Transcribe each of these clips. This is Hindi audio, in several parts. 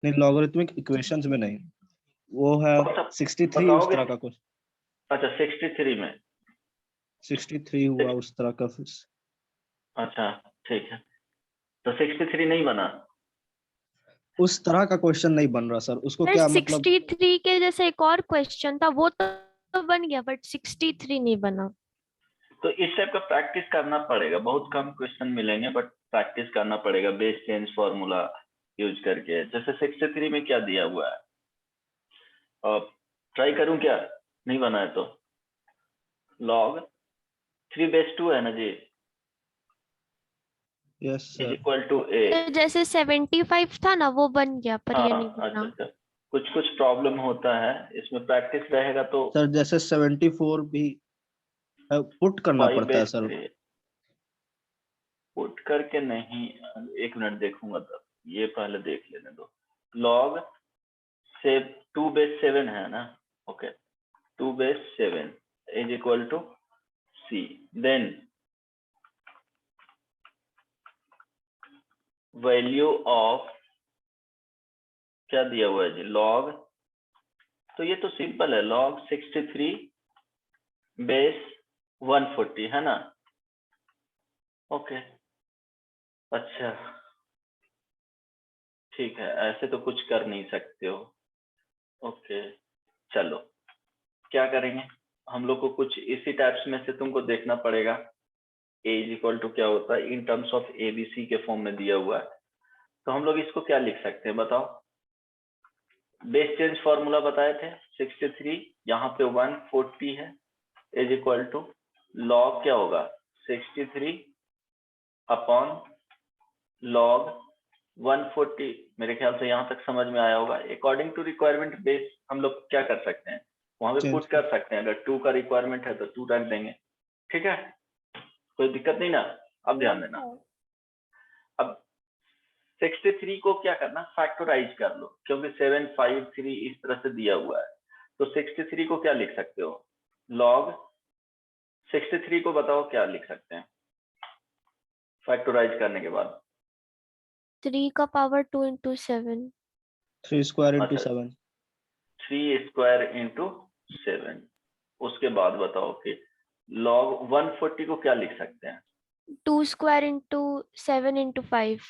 नहीं, लॉगरिथमिक इक्वेशंस में नहीं, वो है 63 उस तरह का कुछ। अच्छा 63 में 63 हुआ उस तरह का फिर। अच्छा ठीक है, तो 63 नहीं बना। उस तरह का क्वेश्चन नहीं बन रहा सर, उसको सर क्या मतलब। 63 के जैसे एक और क्वेश्चन था, वो तो बन गया, बट 63 नहीं बना। तो इस टाइप का प्रैक्टिस करना पड़ेगा, बहुत कम क्वेश्चन मिलेंगे बट प्रैक्टिस करना पड़ेगा बेस चेंज फॉर्मूला यूज करके। जैसे 63 में क्या दिया हुआ है, ट्राई करूं क्या, नहीं बना है तो log 3/2 है ना जी, yes is sir. Equal to a। तो जैसे 75 था ना, वो बन गया, पर ये नहीं हाँ अच्छा बना। अच्छा, कुछ कुछ प्रॉब्लम होता है इसमें, प्रैक्टिस रहेगा तो। सर जैसे 74 भी पुट करना पड़ता है सर। 5/3 पुट करके नहीं, एक मिनट देखूंगा तब, ये पहले देख लेने दो। log से 2/7 है ना, okay 2/7 is equal to c, then value of क्या दिया हुआ है जी, log, तो ये तो सिंपल है, log 63 बेस 140 है ना, ओके अच्छा ठीक है, ऐसे तो कुछ कर नहीं सकते हो, ओके चलो क्या करेंगे हम लोग को, कुछ इसी टाइप्स में से तुमको देखना पड़ेगा। a इज इक्वल टू क्या होता है इन टर्म्स ऑफ ABC के फॉर्म में दिया हुआ है, तो हम लोग इसको क्या लिख सकते हैं बताओ। बेस चेंज फॉर्मूला बताए थे 63, यहाँ पे 140 है, इज इक्वल टू log क्या होगा 63 अपॉन log 140। मेरे ख्याल से यहाँ तक समझ में आया होगा। अकॉर्डिंग टू रिक्वायरमेंट बेस हम लोग क्या कर सकते हैं, वहां पे Change पुट कर सकते हैं, अगर 2 का रिक्वायरमेंट है तो 2 रख देंगे, ठीक है कोई दिक्कत नहीं ना। अब ध्यान देना, अब 63 को क्या करना, फैक्टराइज कर लो, क्योंकि 753 इस तरह से दिया हुआ है, तो 63 को क्या लिख सकते हो, log 63 को बताओ क्या लिख सकते हैं फैक्टराइज करने के बाद। 3 का पावर 2 into 7। 3 स्क्वायर इंटू अच्छा 7। 3 स्क्वायर इंटू 7, उसके बाद बताओ कि log 140 को क्या लिख सकते हैं, 2 square into 7 into 5।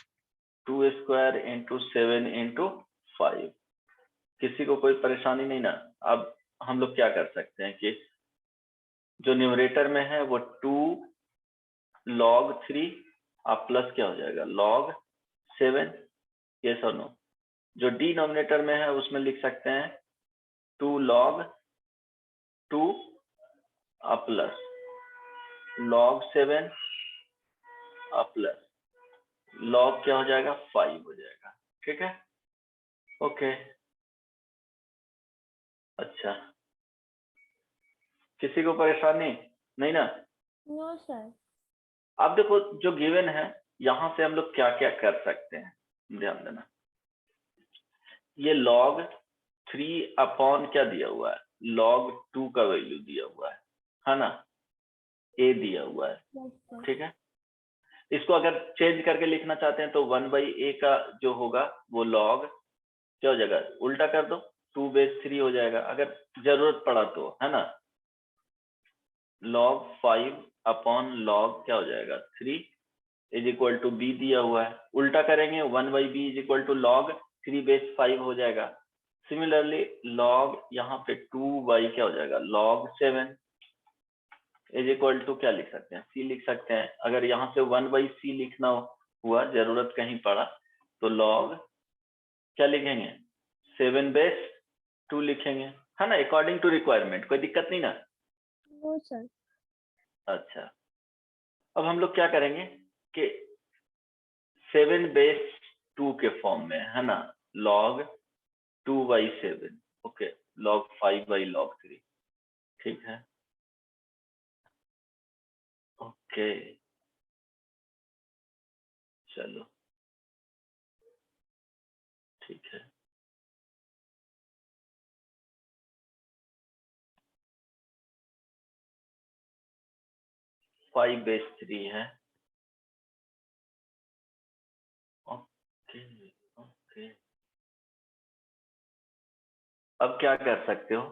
2 square into 7 into 5। किसी को कोई परेशानी नहीं ना। अब हम लोग क्या कर सकते हैं कि जो न्यूमरेटर में है वो 2 log 3, आप प्लस क्या हो जाएगा log 7, यस और नो। जो डिनोमिनेटर में है उसमें लिख सकते हैं 2 log 2 plus log 7 plus log क्या हो जाएगा 5 हो जाएगा, ठीक है ओके। अच्छा किसी को परेशानी नहीं ना। No sir. अब देखो जो गिवन है यहां से हम लोग क्या क्या कर सकते हैं, ध्यान देना। ये log 3 अपॉन क्या दिया हुआ है, log 2 का वैल्यू दिया हुआ है ना, a दिया हुआ है, ठीक है। इसको अगर चेंज करके लिखना चाहते हैं तो 1/a का जो होगा वो log क्या हो जाएगा, उल्टा कर दो 2/3 हो जाएगा, अगर जरूरत पड़ा तो, है ना। log 5 अपॉन log क्या हो जाएगा 3 इज इक्वल टू b दिया हुआ है, उल्टा करेंगे 1/b is equal to log 3/5 हो जाएगा। सिमिलरली log यहाँ पे 2 क्या हो जाएगा log 7 इज इक्वल टू क्या लिख सकते हैं, c लिख सकते हैं। अगर यहाँ से 1/c लिखना हुआ, जरूरत कहीं पड़ा तो log क्या लिखेंगे 7/2 लिखेंगे, है ना, अकॉर्डिंग टू रिक्वायरमेंट, कोई दिक्कत नहीं ना। No sir. अच्छा अब हम लोग क्या करेंगे कि 7/2 के फॉर्म में, है ना, log 2/7, ओके log 5/log 3, ठीक है ओके चलो ठीक है। फाइव बेस 3 है, ओके ओके अब क्या कर सकते हो,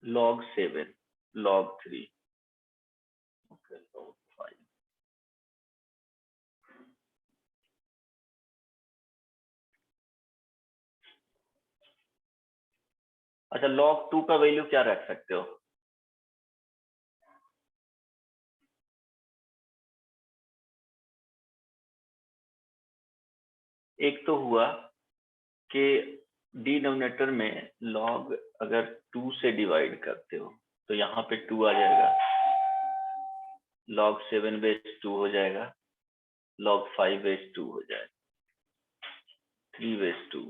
log 7, log 3, okay, log 5, अच्छा log 2 का वैल्यू क्या रख सकते हो, एक तो हुआ कि डिनोमिनेटर में log अगर 2 से डिवाइड करते हो तो यहाँ पे 2 आ जाएगा, log 7 बेस 2 हो जाएगा, log 5 बेस 2 हो जाएगा, 3 बेस 2,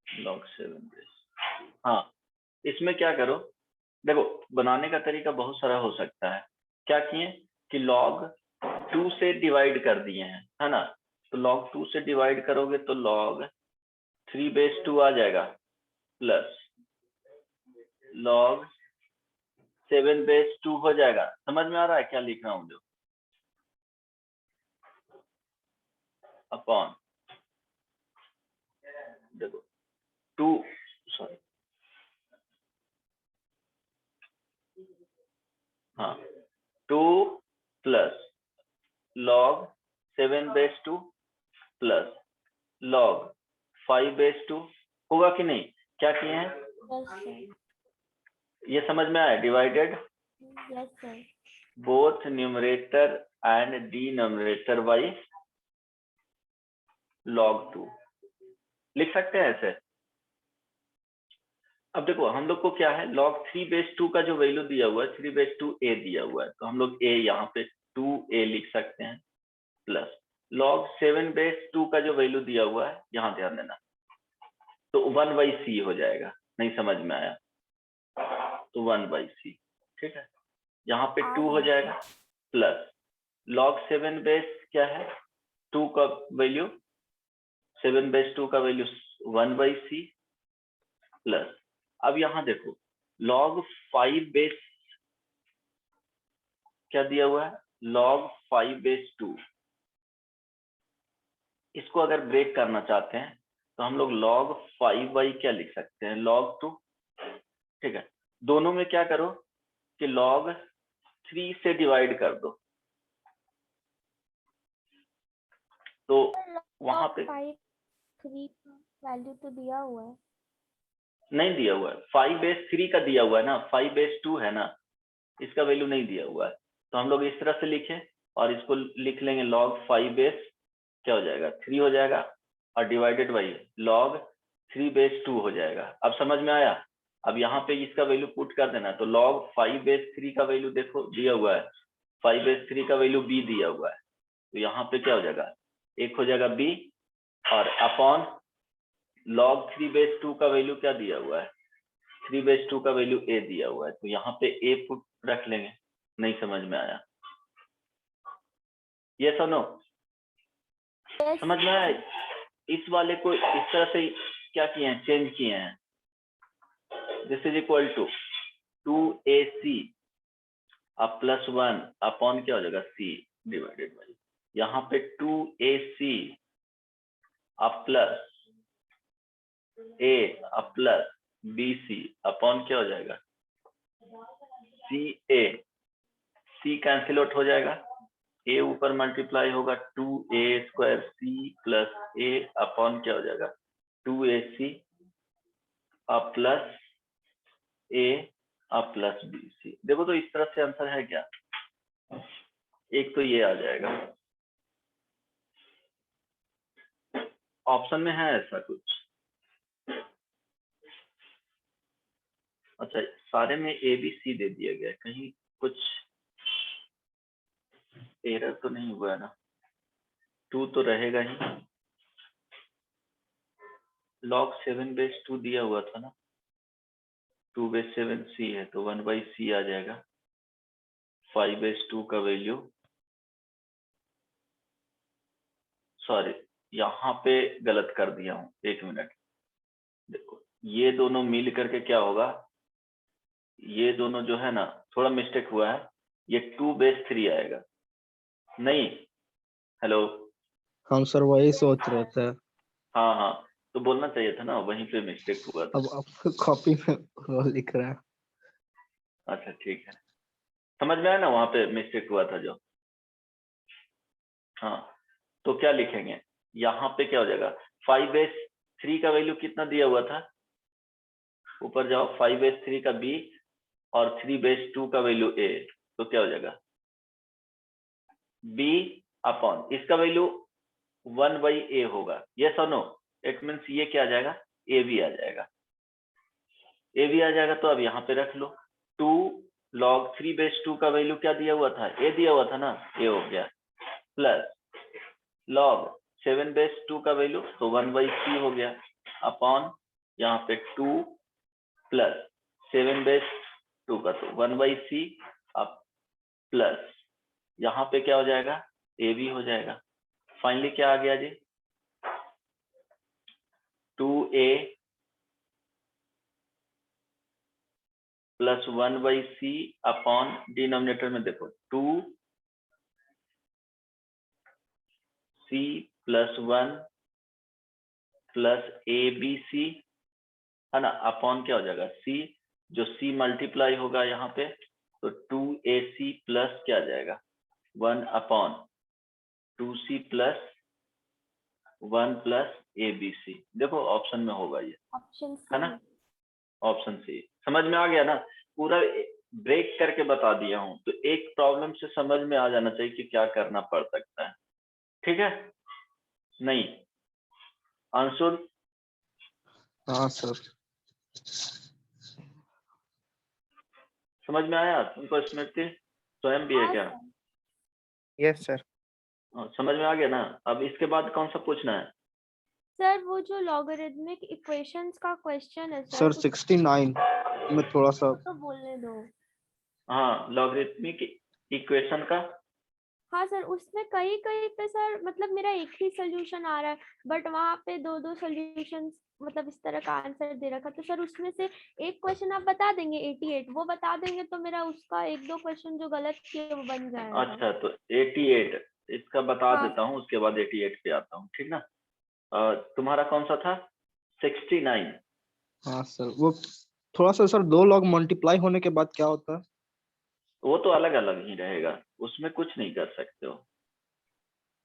log 7 बेस। हाँ, इसमें क्या करो, देखो बनाने का तरीका बहुत सारा हो सकता है। क्या किए कि log 2 से डिवाइड कर दिए हैं, है ना, तो log 2 से डिवाइड करोगे तो log 3 बेस 2 आ जाएगा, प्लस log 7 बेस 2 हो जाएगा। समझ में आ रहा है क्या लिख रहा हूं जो, अपॉन, देखो 2, सॉरी, हाँ 2 plus log 7 base 2 plus log 5 base 2 होगा कि नहीं, क्या किए हैं, Yes, sir. ये समझ में आया, divided Yes, sir. both numerator and denominator by log 2, लिख सकते हैं ऐसे। अब देखो हम लोग को क्या है, log 3 बेस 2 का जो वैल्यू दिया हुआ है 3 बेस 2 a दिया हुआ है, तो हम लोग a यहाँ पे 2a लिख सकते हैं, प्लस log 7 बेस 2 का जो वैल्यू दिया हुआ है, यहाँ ध्यान देना, तो 1/c हो जाएगा, नहीं समझ में आया तो 1/c, ठीक है, यहाँ पे 2 हो जाएगा, प्लस log 7 बेस क्या है, 2 का वैल्यू, 7 बेस 2 का वैल्यू 1/c, प्लस अब यहाँ देखो log 5 बेस क्या दिया हुआ है, log 5 बेस 2, इसको अगर ब्रेक करना चाहते हैं तो हम लोग log 5 क्या लिख सकते हैं, log 2, ठीक है, दोनों में क्या करो कि log 3 से डिवाइड कर दो, तो वहां पे 3 वैल्यू तो दिया हुआ है, नहीं दिया हुआ है, 5 बेस 3 का दिया हुआ है ना, 5 बेस 2 है ना, इसका वैल्यू नहीं दिया हुआ है, तो हम लोग इस तरह से लिखें और इसको लिख लेंगे log 5 बेस क्या हो जाएगा, 3 हो जाएगा, और डिवाइडेड बाई log 3 बेस 2 हो जाएगा। अब समझ में आया, अब यहाँ पे इसका वैल्यू पुट कर देना, तो log 5 बेस 3 का वैल्यू देखो दिया हुआ है, 5 बेस 3 का वैल्यू b दिया हुआ है, तो यहाँ पे क्या हो जाएगा, एक हो जाएगा b, और अपॉन log 3 बेस 2 का वैल्यू क्या दिया हुआ है, 3 बेस 2 का वैल्यू a दिया हुआ है, तो यहाँ पे a पुट रख लेंगे। नहीं समझ में आया, ये सुनो, समझ में आया, इस वाले को इस तरह से क्या किए हैं, चेंज किए हैं, this is equal to 2ac अब प्लस 1 अपॉन क्या हो जाएगा c डिवाइडेड बाई, यहाँ पे 2ac अब प्लस a अब प्लस bc अपॉन क्या हो जाएगा ca, c कैंसिल आउट हो जाएगा, a ऊपर मल्टीप्लाई होगा 2a² c plus a upon क्या हो जाएगा 2ac अब प्लस a अब प्लस bc। देखो तो इस तरह से आंसर है क्या, एक तो ये आ जाएगा, ऑप्शन में है ऐसा कुछ, अच्छा सारे में a b c दे दिया गया, कहीं कुछ एरर तो नहीं हुआ है ना, 2 तो रहेगा ही, log 7 बेस 2 दिया हुआ था ना, 2 बेस 7 c है तो 1/c आ जाएगा, 5 बेस 2 का वैल्यू, सॉरी यहाँ पे गलत कर दिया हूँ, एक मिनट, देखो ये दोनों मिल करके क्या होगा, ये दोनों जो है ना थोड़ा मिस्टेक हुआ है, ये 2 बेस 3 आएगा, नहीं, हेलो, हम सर वही सोच रहे थे। हाँ हाँ, तो बोलना चाहिए था ना, वहीं पे मिस्टेक हुआ था। अब आप कॉपी में वो लिख रहे हैं। अच्छा ठीक है, समझ में आया ना, वहां पे मिस्टेक हुआ था जो। हाँ, तो क्या लिखेंगे यहाँ पे, क्या हो जाएगा, 5/3 का वैल्यू कितना दिया हुआ था, ऊपर जाओ, 5/3 का b और 3/2 का वैल्यू a, तो क्या हो जाएगा, b अपॉन इसका वैल्यू 1/a होगा, यस और नो, इट मीन्स ये क्या आ जाएगा, a भी आ जाएगा, a भी आ जाएगा। तो अब यहाँ पे रख लो, 2 log 3/2 का वैल्यू क्या दिया हुआ था, a दिया हुआ था ना, a हो गया, प्लस log 7/2 का वैल्यू तो 1/c हो गया, अपॉन यहाँ पे 2 प्लस 7/2 का तो 1/c, अब प्लस यहाँ पे क्या हो जाएगा, a भी हो जाएगा। फाइनली क्या आ गया जी, 2a plus 1/c upon denominator में देखो 2c प्लस 1 प्लस abc, है ना, अपॉन क्या हो जाएगा c, जो c मल्टीप्लाई होगा यहाँ पे, तो 2ac प्लस क्या आ जाएगा 1 upon 2c plus 1 plus abc, देखो ऑप्शन में होगा ये, ऑप्शन है ना, ऑप्शन सी। समझ में आ गया ना, पूरा ब्रेक करके बता दिया हूं, तो एक प्रॉब्लम से समझ में आ जाना चाहिए कि क्या करना पड़ सकता है, ठीक है। नहीं अंशुल, हाँ सर। समझ में आया तुमको, स्मृति स्वयं भी है क्या, यस सर। समझ में आ गया ना। अब इसके बाद कौन सा पूछना है, सर वो जो लॉगरिथमिक इक्वेशंस का क्वेश्चन है सर 69 में थोड़ा सा। तो बोलने दो। हाँ लॉगरिथमिक इक्वेशन का, हाँ सर, उसमें कहीं कहीं पे सर मतलब मेरा एक ही सोल्यूशन आ रहा है, बट वहाँ पे दो दो सोल्यूशन मतलब इस तरह का आंसर दे रखा, तो सर उसमें से एक क्वेश्चन आप बता देंगे, 88 वो बता देंगे तो मेरा उसका एक दो क्वेश्चन जो गलत किए वो बन जाएगा। अच्छा तो 88 इसका बता हाँ। देता हूँ, उसके बाद 88 पे आता हूँ, ठीक ना। तुम्हारा कौन सा था, 69। हाँ सर, वो थोड़ा सा सर, 2 लॉग मल्टीप्लाई होने के बाद क्या होता है? वो तो अलग अलग ही रहेगा, उसमें कुछ नहीं कर सकते हो। तो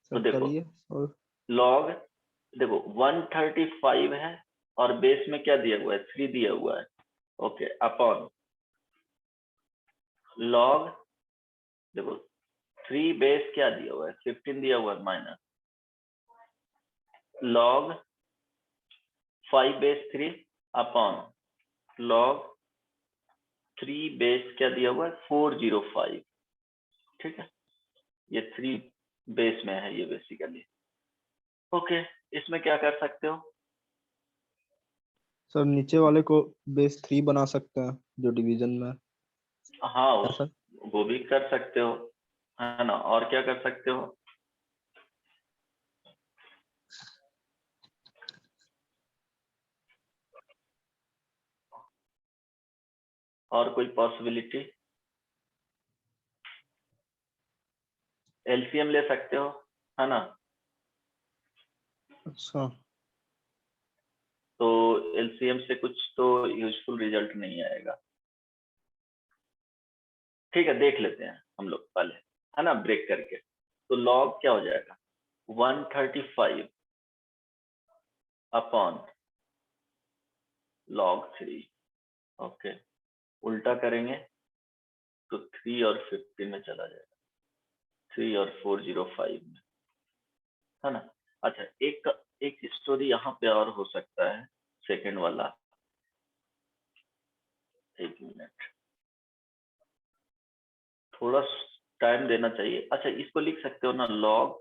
सर देखो करिए। और लॉग, देखो 135 है और बेस में क्या दिया हुआ है, 3 दिया हुआ है, ओके, अपॉन लॉग, देखो 3 बेस क्या दिया हुआ है, 15 दिया हुआ है, minus log 5/3 upon log 3 base क्या दिया हुआ है, 405, ठीक है, ये 3 बेस में है ये बेसिकली, ओके। इसमें क्या कर सकते हो, सर नीचे वाले को बेस 3 बना सकते हैं जो डिवीजन में है। हाँ क्या सर? वो भी कर सकते हो, है ना, और क्या कर सकते हो, और कोई पॉसिबिलिटी, एलसीएम ले सकते हो, है ना, अच्छा तो एलसीएम से कुछ तो यूजफुल रिजल्ट नहीं आएगा, ठीक है, देख लेते हैं हम लोग पहले, है ना, ब्रेक करके। तो लॉग क्या हो जाएगा, 135 अपॉन log 3, ओके, उल्टा करेंगे तो 3 और 50 में चला जाएगा, 3 और 405 में, है ना। अच्छा एक स्टोरी यहाँ पे और हो सकता है, सेकंड वाला, एक मिनट, थोड़ा टाइम देना चाहिए। अच्छा इसको लिख सकते हो ना, log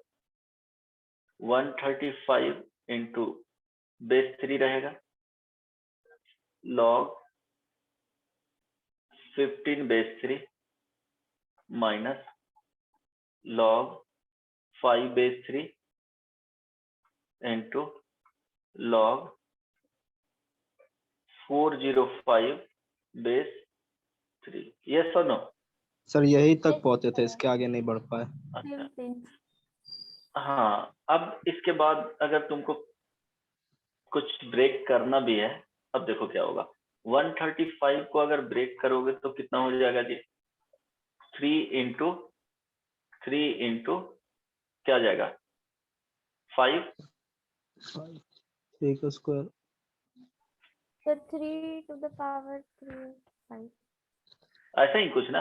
135 इंटू बेस 3 रहेगा, log 15/3 minus log 5/3 into log 405/3, yes और नो, सर यही तक Yes, पहुंचे थे, sir. इसके आगे नहीं बढ़ पाए। अच्छा, Same thing. हाँ अब इसके बाद अगर तुमको कुछ ब्रेक करना भी है, अब देखो क्या होगा। 135 को अगर ब्रेक करोगे तो कितना हो जाएगा जी? 3 इंटू क्या जाएगा? 5। 3 का square. So 3 to the power 3 5. ऐसा ही कुछ ना?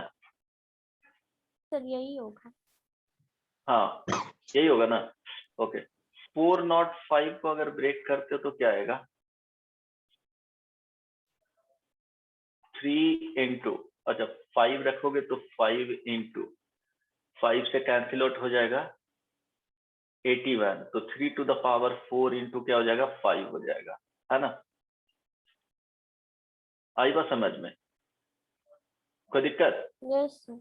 सर यही होगा। हाँ यही होगा ना। ओके, 405 को अगर ब्रेक करते हो तो क्या आएगा? 3 इंटू, अच्छा 5 रखोगे तो 5 इंटू 5 से कैंसिल आउट हो जाएगा 81, तो 3 टू द पावर 4 इंटू क्या हो जाएगा? 5 हो जाएगा, है ना? आई बात समझ में? कोई दिक्कत? Yes, sir.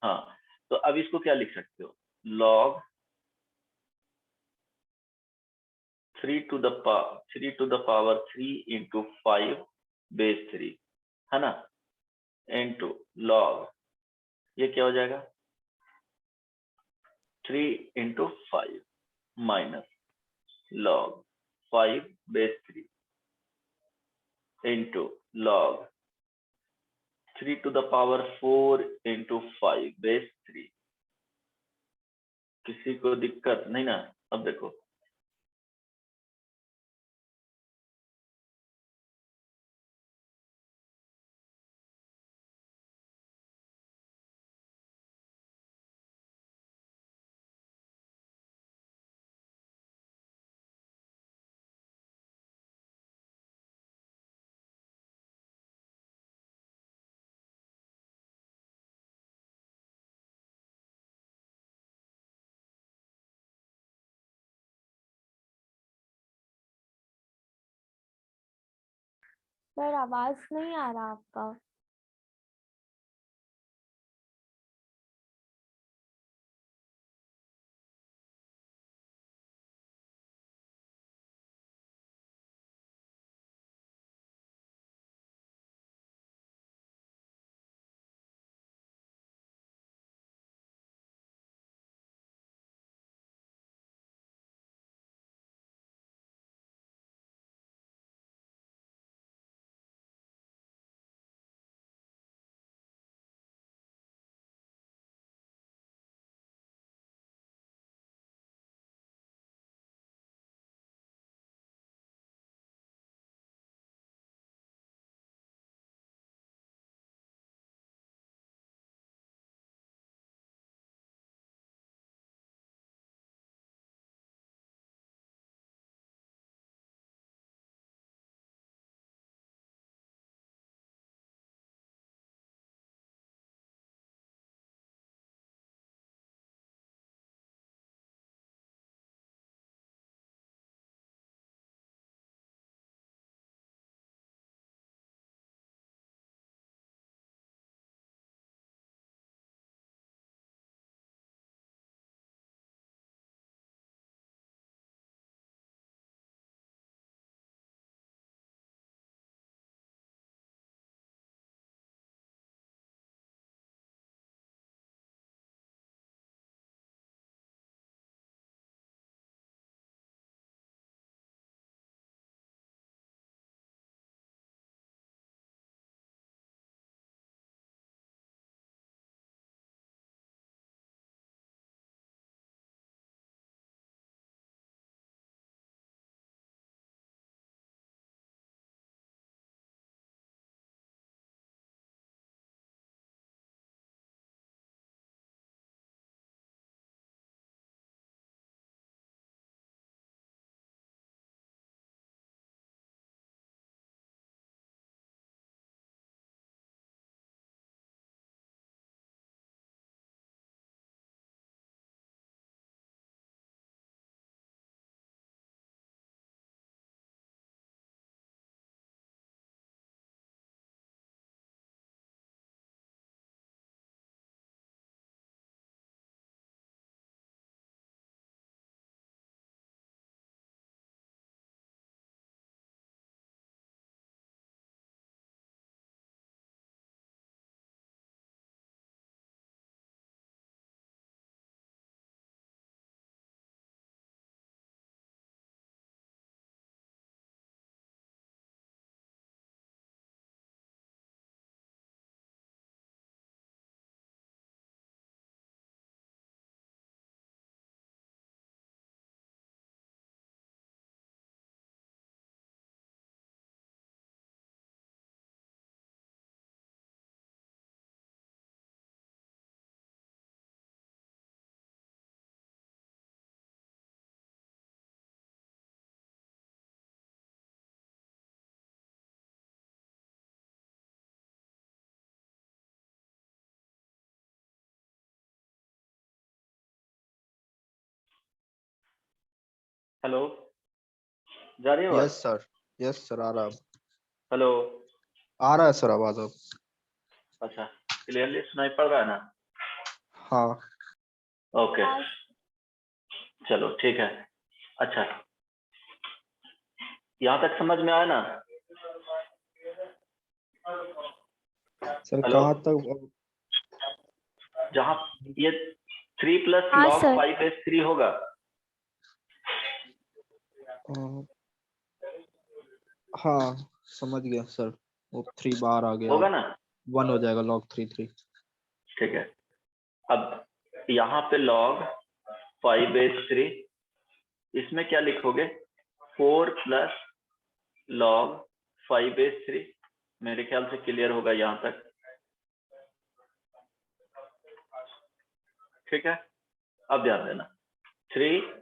हाँ, तो अब इसको क्या लिख सकते हो? log 3 to the power 3 into 5 base 3, है ना? into log, ये क्या हो जाएगा? 3 into 5 minus log 5 base 3 into log 3 to the power 4 into 5 base 3। किसी को दिक्कत नहीं ना? अब देखो सर आवाज नहीं आ रहा आपका। हेलो, जा रही है यस सर, यस सर, आ रहा है, हेलो, आ रहा है सर आवाज अब। अच्छा, क्लियरली सुनाई पड़ रहा है ना? हाँ ओके, चलो ठीक है। अच्छा, यहाँ तक समझ में आया ना? सर, हेलो, कहाँ तक? जहाँ ये 3 प्लस हाँ लॉग सर। 5/3 होगा, हाँ समझ गया सर, वो 3 बार आ गया, होगा ना? 1 हो जाएगा log 3 ठीक है, अब यहाँ पे log 5/3, इसमें क्या लिखोगे? 4 प्लस log 5/3। मेरे ख्याल से क्लियर होगा यहाँ तक, ठीक है। अब ध्यान देना, 3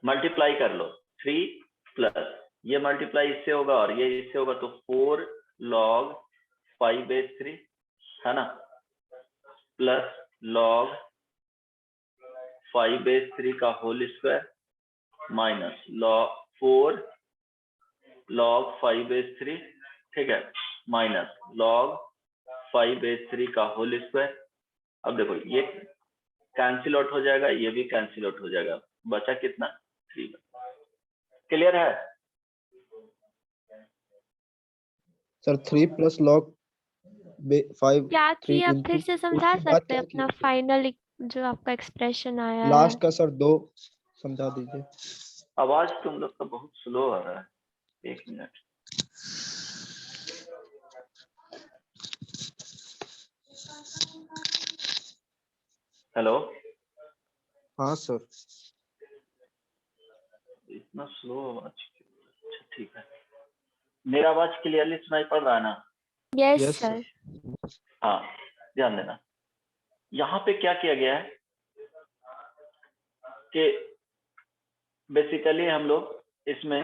मल्टीप्लाई कर लो, 3 प्लस ये मल्टीप्लाई इससे होगा और ये इससे होगा, तो 4 log 5/3 है ना, प्लस log 5/3 का whole square minus log 4 log 5/3, ठीक है, माइनस log 5/3 का होल स्क्वायर। अब देखो ये कैंसिल आउट हो जाएगा, ये भी कैंसिल आउट हो जाएगा, बचा कितना? 3। क्लियर है? सर 3 प्लस log 5 क्या 3 किया, इंटू, फिर से समझा उसके बाद सकते हैं क्या अपना किया सर? फाइनल जो आपका एक्सप्रेशन आया है? लास्ट का सर 2 समझा दीजिए। आवाज तुम लोग का बहुत स्लो आ रहा है, 1 मिनट। हेलो, हाँ सर, इतना स्लो आवाज? अच्छा ठीक है, मेरा आवाज क्लियरली सुनाई पड़ रहा है ना? Yes yes sir. सर। हाँ, ध्यान देना, यहाँ पे क्या किया गया है कि बेसिकली हम लोग इसमें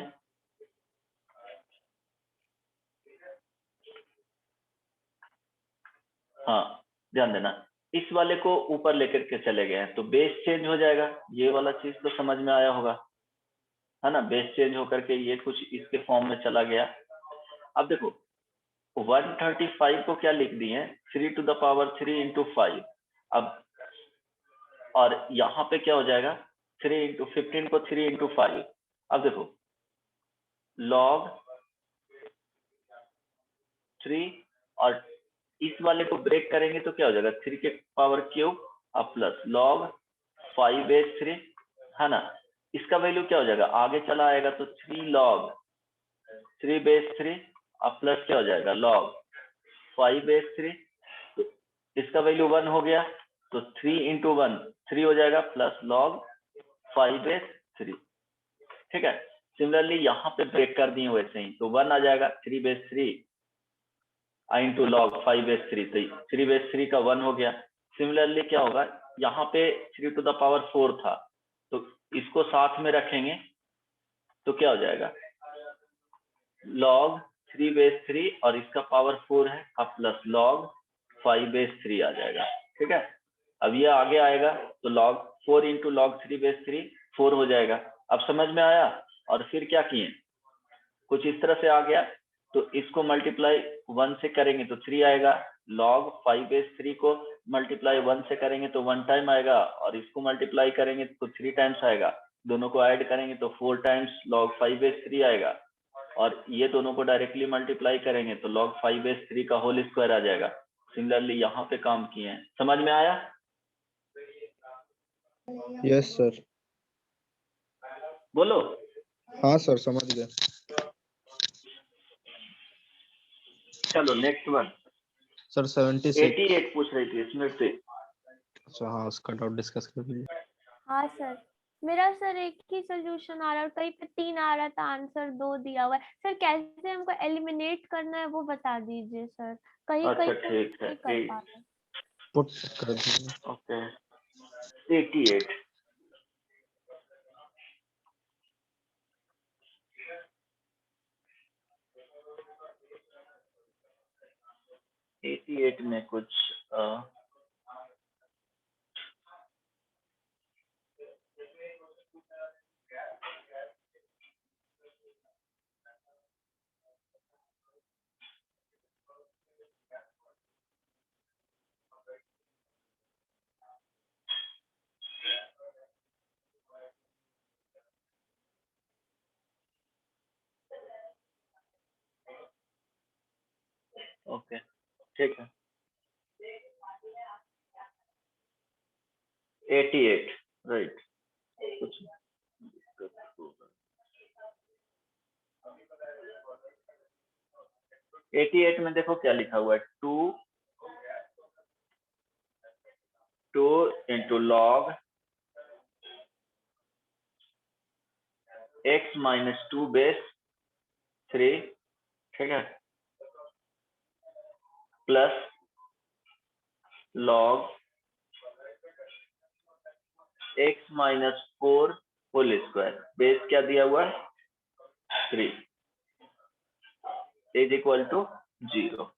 हाँ ध्यान देना, इस वाले को ऊपर लेकर के चले गए हैं तो बेस चेंज हो जाएगा। ये वाला चीज तो समझ में आया होगा, है ना? बेस चेंज होकर के ये कुछ इसके फॉर्म में चला गया। अब देखो 135 को क्या लिख दिए हैं? 3 to the power 3 into 5। अब और यहाँ पे क्या हो जाएगा? 3 into 15 को 3 into 5। अब देखो log 3 और इस वाले को ब्रेक करेंगे तो क्या हो जाएगा? 3 के पावर क्यूब अब प्लस log 5/3, है ना? इसका वैल्यू क्या हो जाएगा? आगे चला आएगा तो 3 log 3/3 अब प्लस क्या हो जाएगा? log 5/3। तो इसका वैल्यू 1 हो गया तो 3 into 1 3 हो जाएगा प्लस log 5/3, ठीक है। सिमिलरली यहाँ पे ब्रेक कर दिए वैसे ही, तो 1 आ जाएगा 3/3 इंटू log 5/3, तो 3/3 का 1 हो गया। सिमिलरली क्या होगा? यहाँ पे 3 to the power 4 था, तो इसको साथ में रखेंगे तो क्या हो जाएगा? log 3/3 और इसका पावर 4 है, अब प्लस log 5/3 आ जाएगा, ठीक है। अब ये आगे आएगा तो log 4 इंटू log 3/3 4 हो जाएगा। अब समझ में आया? और फिर क्या किए? कुछ इस तरह से आ गया तो इसको मल्टीप्लाई 1 से करेंगे तो 3 आएगा, log 5/3 को मल्टीप्लाई 1 से करेंगे तो 1 टाइम आएगा, और इसको मल्टीप्लाई करेंगे तो 3 टाइम्स आएगा। दोनों को ऐड करेंगे तो 4 टाइम्स log 5/3 आएगा, और ये दोनों को डायरेक्टली मल्टीप्लाई करेंगे तो log 5/3 का होल स्क्वायर आ जाएगा। सिमिलरली यहाँ पे काम किए हैं। समझ में आया? Yes sir. बोलो। हाँ सर, समझ गया। चलो नेक्स्ट वन। सर 76। 88 पूछ रही थी इसमें से। अच्छा हाँ, उसका डाउट डिस्कस कर लीजिए। हाँ सर, मेरा सर एक ही सोल्यूशन आ रहा है, कहीं पे 3 आ रहा था, आंसर 2 दिया हुआ है। सर कैसे हमको एलिमिनेट करना है वो बता दीजिए सर, कहीं अच्छा कहीं पे ठीक है, नहीं कर पा रहे। पुट कर दीजिए। ओके 88। में कुछ ठीक है 88 राइट कुछ 88 में देखो क्या लिखा हुआ है 2 into log x minus 2 base 3 ठीक है plus log x minus 4 whole square base क्या दिया हुआ है 3 इज इक्वल टू 0।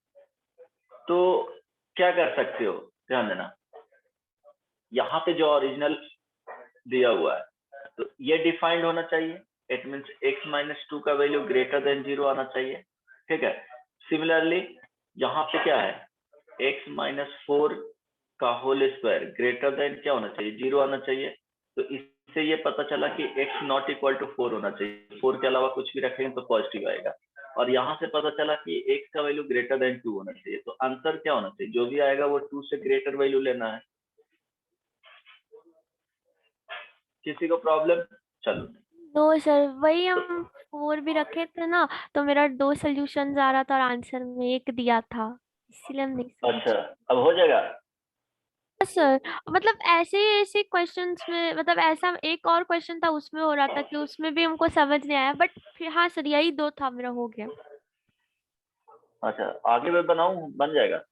तो क्या कर सकते हो ध्यान देना यहाँ पे जो ओरिजिनल दिया हुआ है तो ये डिफाइंड होना चाहिए इट मीन्स x माइनस 2 का वैल्यू ग्रेटर देन 0 आना चाहिए ठीक है। सिमिलरली यहाँ पे क्या है x माइनस 4 का होल स्क्वायर ग्रेटर देन क्या होना चाहिए 0 आना चाहिए। तो इससे ये पता चला कि x नॉट इक्वल टू 4 होना चाहिए 4 के अलावा कुछ भी रखेंगे तो पॉजिटिव आएगा और यहाँ से पता चला कि x का वैल्यू ग्रेटर देन 2 होना चाहिए। तो आंसर क्या होना चाहिए जो भी आएगा वो 2 से ग्रेटर वैल्यू लेना है। किसी को प्रॉब्लम चलो नो सर वही हम 4 भी रखे थे ना तो मेरा 2 सॉल्यूशंस आ रहा था और आंसर में 1 दिया था इसीलिए हम नहीं समझ। अच्छा अब हो जाएगा सर मतलब ऐसे क्वेश्चंस में मतलब ऐसा एक और क्वेश्चन था उसमें हो रहा था कि उसमें भी हमको समझ नहीं आया बट फिर हाँ सर यही 2 था मेरा हो गया। अच्छा आगे मैं बनाऊं बन जाएगा।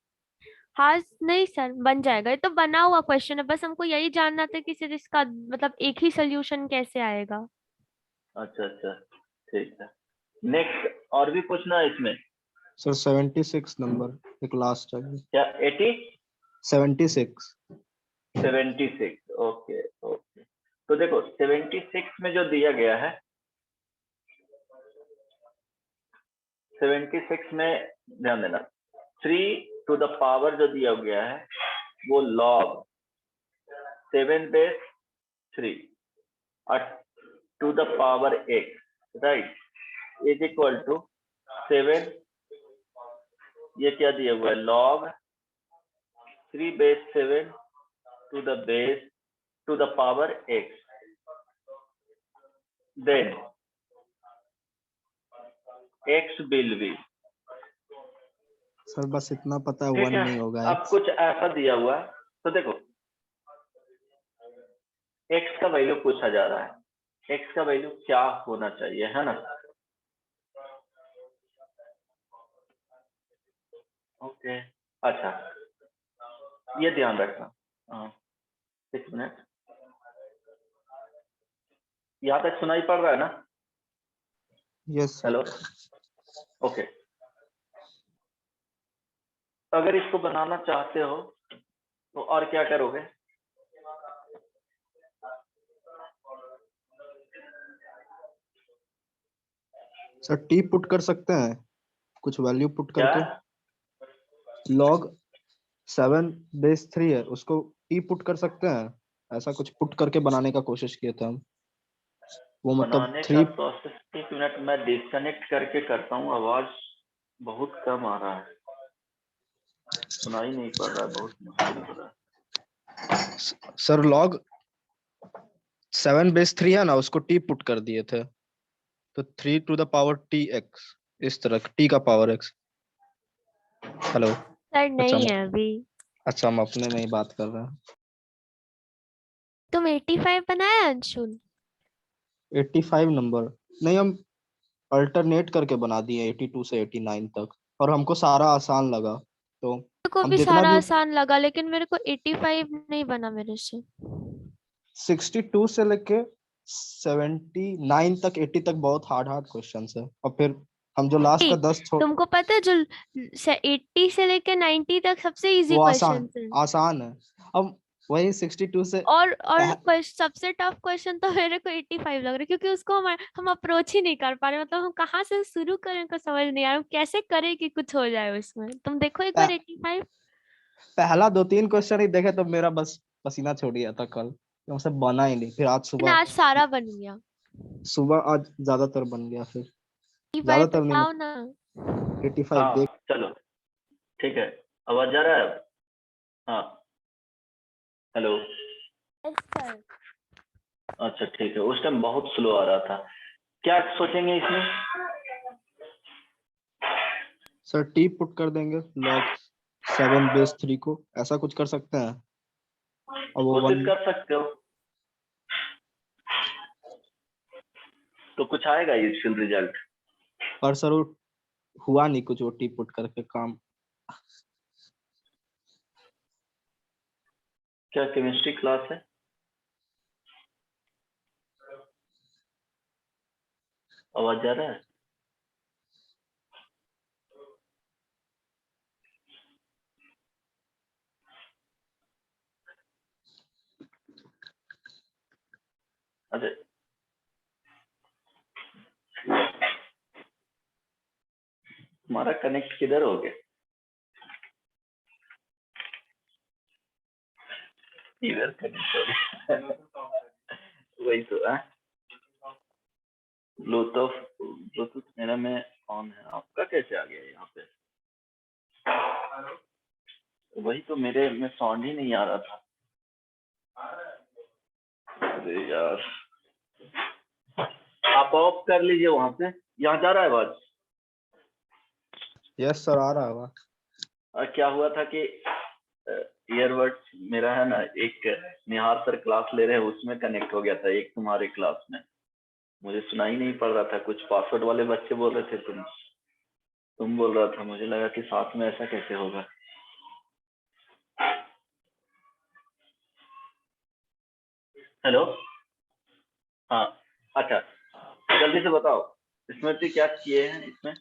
हाँ नहीं सर बन जाएगा ये तो बना हुआ क्वेश्चन है बस हमको यही जानना था कि सर इसका मतलब एक ही सोल्यूशन कैसे आएगा। अच्छा अच्छा ठीक है नेक्स्ट और भी पूछना है इसमें सर 76 नंबर एक लास्ट चाहिए। क्या 80 76 76 ओके ओके। तो देखो 76 में जो दिया गया है 76 में ध्यान देना 3 टू द पावर जो दिया गया है वो log 7 base 3 to the power x right is equal to 7 ये क्या दिया हुआ है log 3 base 7 to the base to the power x then x will be sir बस इतना पता है ठीक 1 है। नहीं होगा अब कुछ ऐसा दिया हुआ है तो देखो x का वैल्यू पूछा जा रहा है x का वैल्यू क्या होना चाहिए है ना। ओके अच्छा ये ध्यान रखना हाँ 6 मिनट यहाँ तक सुनाई पड़ रहा है ना। यस हेलो ओके अगर इसको बनाना चाहते हो तो और क्या करोगे सर टी पुट कर सकते हैं कुछ वैल्यू पुट क्या करके log 7 बेस 3 है उसको टी पुट कर सकते हैं ऐसा कुछ पुट करके बनाने का कोशिश किए थे हम वो मतलब बनाने का 3 प्रोसेस 1 मिनट मैं डिस्कनेक्ट करके करता हूँ आवाज बहुत कम आ रहा है सुनाई नहीं पड़ रहा है बहुत मुश्किल हो रहा है। सर log 7 बेस 3 है ना उसको टी पुट कर दिए थे तो 3 टू द पावर tx इस तरह टी का पावर x। हेलो सर नहीं है अभी अच्छा हम अपने में ही बात कर रहे हैं। तुम 85 बनाया अंशुल 85 नंबर नहीं हम अल्टरनेट करके बना दिए 82 से 89 तक और हमको सारा आसान लगा तो मेरे को हम भी जितना सारा भी आसान लगा लेकिन मेरे को 85 नहीं बना मेरे से। 62 से लेके 79 तक 80 तक बहुत हार्ड क्वेश्चंस है और फिर हम जो लास्ट का 10 छोड़ तुमको पता है जो 80 से लेके 90 तक सबसे इजी वो क्वेश्चन है आसान है। अब वही 62 से और सबसे टफ क्वेश्चन तो मेरे को 85 लग रहा है क्योंकि उसको हम अप्रोच ही नहीं कर पा रहे मतलब हम कहाँ से शुरू करें को समझ नहीं आ रहा कैसे करें कि कुछ हो जाए उसमें। तुम देखो एक बार 85 पहला 2-3 क्वेश्चन ही देखे तो मेरा बस पसीना छोड़ गया था कल हमसे बना ही नहीं फिर आज आज सारा बन गया सुबह आज ज्यादातर बन गया फिर 85 ज्यादातर नहीं बताओ ना 85 हाँ देख चलो ठीक है आवाज आ रहा है? हाँ, हेलो। Yes sir. अच्छा ठीक है, उस टाइम बहुत स्लो आ रहा था। क्या सोचेंगे इसमें? सर टी पुट कर देंगे log 7 बेस 3 को, ऐसा कुछ कर सकते हैं। और वो कोशिश 1 कर सकते हो तो कुछ आएगा यूजफुल रिजल्ट। पर सर वो हुआ नहीं कुछ, वो टी पुट करके काम। क्या केमिस्ट्री क्लास है? आवाज जा रहा है? अरे हमारा कनेक्ट किधर हो गया? इधर कनेक्ट हो गया। वही तो है। ब्लूटूथ मेरा में ऑन है, आपका कैसे आ गया यहाँ पे? वही तो, मेरे में साउंड ही नहीं आ रहा था। अरे यार, आप ऑफ कर लीजिए वहां से। यहाँ जा रहा है आवाज? यस सर आ रहा होगा। और क्या हुआ था कि ईयरबड मेरा है ना, एक निहार सर क्लास ले रहे हैं उसमें कनेक्ट हो गया था, एक तुम्हारे क्लास में। मुझे सुनाई नहीं पड़ रहा था, कुछ पासवर्ड वाले बच्चे बोल रहे थे, तुम बोल रहा था, मुझे लगा कि साथ में ऐसा कैसे होगा। हेलो, हाँ, अच्छा, जल्दी से बताओ स्मृति क्या किए हैं इसमें?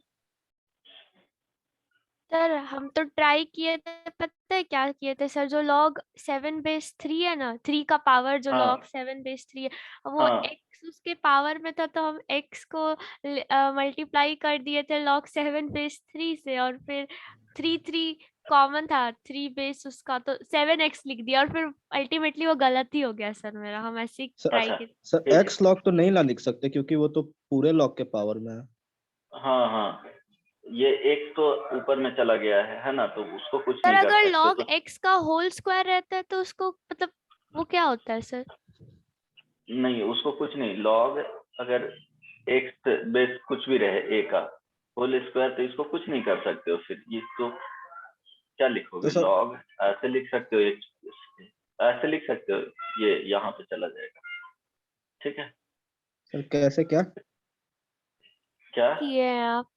सर हम तो ट्राई किए थे, पता है क्या किए थे सर, जो log 7 बेस 3 है ना, 3 का पावर जो हाँ log 7 बेस 3 है, वो हाँ x उसके पावर में था, तो हम x को मल्टीप्लाई कर दिए थे log 7 बेस 3 से, और फिर 3 कॉमन था, 3 बेस उसका, तो 7x लिख दिया, और फिर अल्टीमेटली वो गलत ही हो गया सर मेरा। हम ऐसे ही सर ट्राई अच्छा किए। सर ठीक है। x log तो नहीं ना लिख सकते क्योंकि वो तो पूरे log के पावर में है। हाँ हाँ, ये एक तो ऊपर में चला गया है ना, तो उसको कुछ सर नहीं कर अगर सकते log तो। x का होल स्क्वायर रहता है तो उसको मतलब वो क्या होता है सर? नहीं, उसको कुछ नहीं, लॉग अगर एक्स बेस कुछ भी रहे ए का होल स्क्वायर, तो इसको कुछ नहीं कर सकते हो। फिर ये तो क्या तो लिखोगे? सर लॉग ऐसे लिख सकते हो, ऐसे लिख सकते हो, ये यहाँ पे चला जाएगा। ठीक है, सर कैसे क्या क्या? किए हैं आप?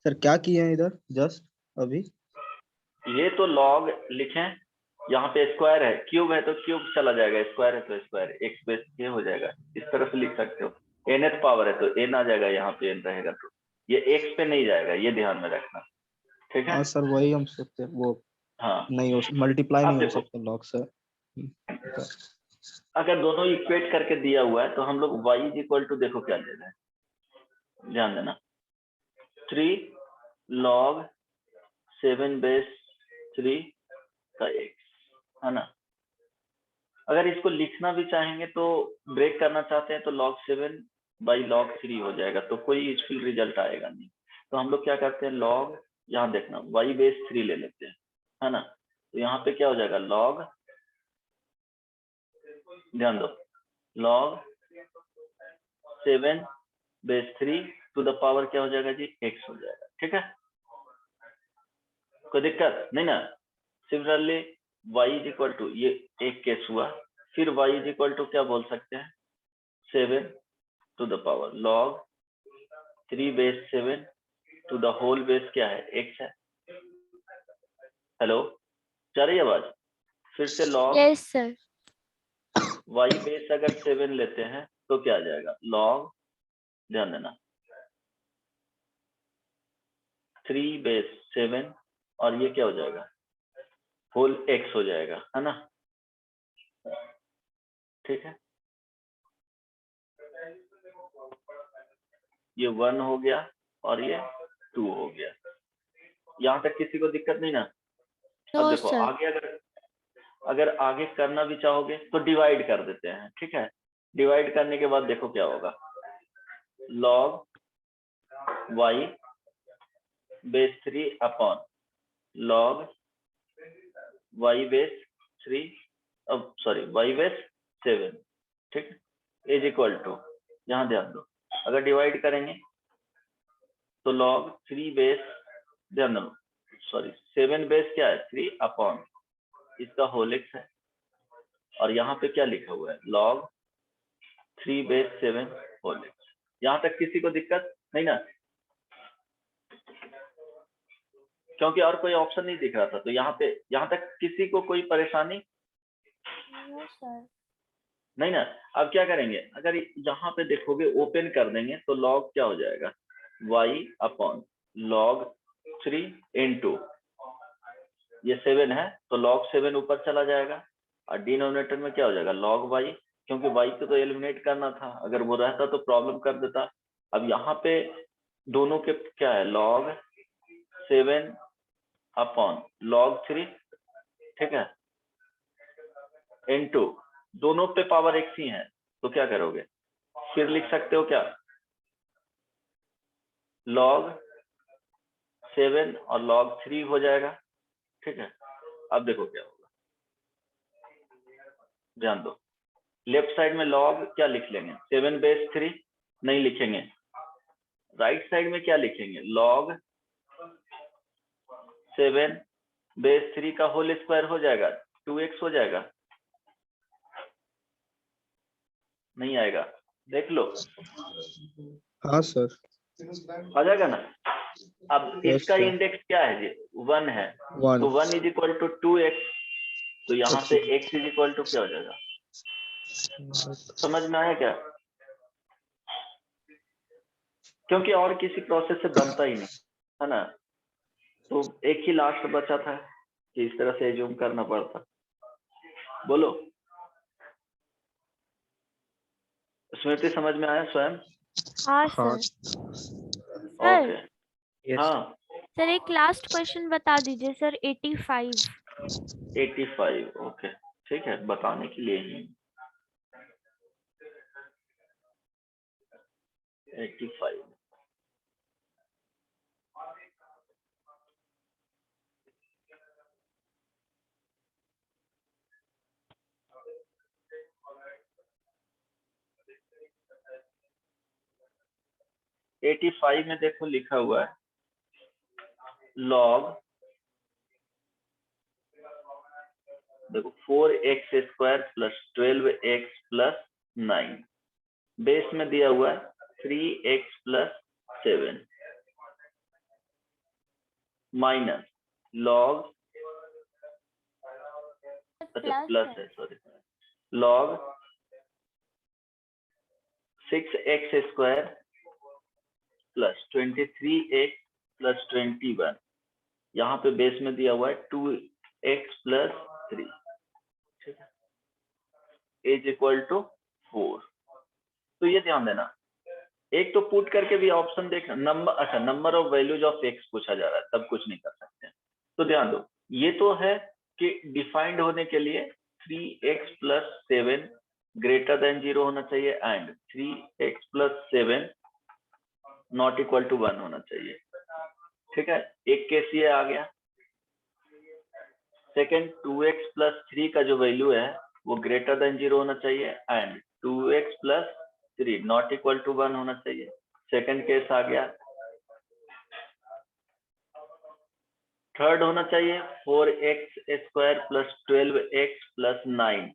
सर क्या किए हैं इधर जस्ट अभी? ये तो लॉग लिखें, यहाँ पे स्क्वायर है, क्यूब है तो क्यूब चला जाएगा, स्क्वायर है तो स्क्वायर, एक्स बेस ये हो जाएगा। इस तरह से लिख सकते हो। nth पावर है तो n आ जाएगा, यहाँ पे n रहेगा, तो ये x पे नहीं जाएगा, ये ध्यान में रखना। ठीक है, हाँ सर वही हम सोचते हैं, वो हाँ। नहीं हो मल्टीप्लाई अब नहीं हो देखो, सकता log से। अगर दोनों इक्वेट करके दिया हुआ है तो हम लोग y इज इक्वल टू, देखो क्या ले रहे हैं, ध्यान देना, 3 log 7 बेस 3 का x, है ना। अगर इसको लिखना भी चाहेंगे तो, ब्रेक करना चाहते हैं तो log 7 बाई log 3 हो जाएगा, तो कोई यूजफुल रिजल्ट आएगा नहीं। तो हम लोग क्या करते हैं, log, यहाँ देखना y बेस 3 ले लेते हैं, है ना। तो यहाँ पे क्या हो जाएगा, log, ध्यान दो, log 7 base 3 to the power क्या हो जाएगा जी, x हो जाएगा। ठीक है, कोई दिक्कत नहीं ना। Similarly y is equal to, ये एक केस हुआ, फिर y इज इक्वल टू क्या बोल सकते हैं, 7 to the power log 3 base 7 to the whole base क्या है, x है। हेलो, जा रही है आवाज? फिर से log yes sir. y base अगर 7 लेते हैं तो क्या आ जाएगा, log, ध्यान देना, 3 बेस 7, और ये क्या हो जाएगा, होल x हो जाएगा, है ना। ठीक है, ये 1 हो गया और ये 2 हो गया। यहाँ तक किसी को दिक्कत नहीं ना? अब नो देखो सर। आगे, अगर आगे करना भी चाहोगे तो डिवाइड कर देते हैं। ठीक है, डिवाइड करने के बाद देखो क्या होगा, log y base 3 upon log y base 3 अब सॉरी y बेस 7, ठीक, इज इक्वल टू, यहाँ ध्यान दो, अगर डिवाइड करेंगे तो log 3 बेस, ध्यान दो, सॉरी 7 बेस क्या है 3 अपॉन इसका होल एक्स है, और यहाँ पे क्या लिखा हुआ है log 3 बेस 7 होल एक्स। यहाँ तक किसी को दिक्कत नहीं ना, क्योंकि और कोई ऑप्शन नहीं दिख रहा था, तो यहाँ तक किसी को कोई परेशानी नो सर। नहीं ना। अब क्या करेंगे, अगर यहाँ पे देखोगे ओपन कर देंगे तो log क्या हो जाएगा y अपॉन log 3 इंटू ये 7 है तो log 7 ऊपर चला जाएगा, और डिनोमिनेटर में क्या हो जाएगा log y, क्योंकि y को तो एलिमिनेट करना था, अगर वो रहता तो प्रॉब्लम कर देता। अब यहाँ पे दोनों के क्या है log 7 अपॉन log 3, ठीक है, इनटू दोनों पे पावर x ही है, तो क्या करोगे, फिर लिख सकते हो क्या log 7 और log 3 हो जाएगा, ठीक है। अब देखो क्या होगा, ध्यान दो, लेफ्ट साइड में log क्या लिख लेंगे 7 बेस 3 नहीं लिखेंगे, राइट साइड में क्या लिखेंगे log 7 बेस 3 का होल स्क्वायर हो जाएगा 2x हो जाएगा, नहीं आएगा, देख लो हाँ सर। आ जाएगा ना। अब Yes, इसका sir. इंडेक्स क्या है जी 1 है, 1 तो 1 इज इक्वल टू 2x, तो यहाँ से x इज इक्वल टू क्या हो जाएगा, समझ में आया क्या, क्योंकि और किसी प्रोसेस से बनता ही नहीं है ना, तो एक ही लास्ट बचा था कि इस तरह से एज्यूम करना पड़ता। बोलो स्मृति, समझ में आया स्वयं? हाँ हाँ सर। Sir okay, Yes. हाँ सर एक लास्ट क्वेश्चन बता दीजिए सर 85। 85, ओके ठीक है, बताने के लिए ही 85, एटी फाइव में देखो लिखा हुआ है log, देखो 4x square plus 12x plus 9, base में दिया हुआ है 3x प्लस 7 माइनस log, अच्छा प्लस है sorry, log 6x square plus 23x plus 21, यहाँ पे बेस में दिया हुआ है 2x प्लस 3, ठीक है, इज इक्वल टू 4। तो ये ध्यान देना, एक तो पुट करके भी ऑप्शन देखना, नंबर, अच्छा number of values of x पूछा जा रहा है, तब कुछ नहीं कर सकते हैं, तो ध्यान दो, ये तो है कि डिफाइंड होने के लिए 3x प्लस 7 ग्रेटर देन 0 होना चाहिए and 3x plus 7 not equal to 1 होना चाहिए, ठीक है, एक केस ये आ गया। सेकेंड 2x प्लस 3 का जो वैल्यू है वो ग्रेटर देन 0 होना चाहिए and 2x plus 3 not equal to 1 होना चाहिए, सेकेंड केस आ गया। थर्ड होना चाहिए 4x square plus 12x plus 9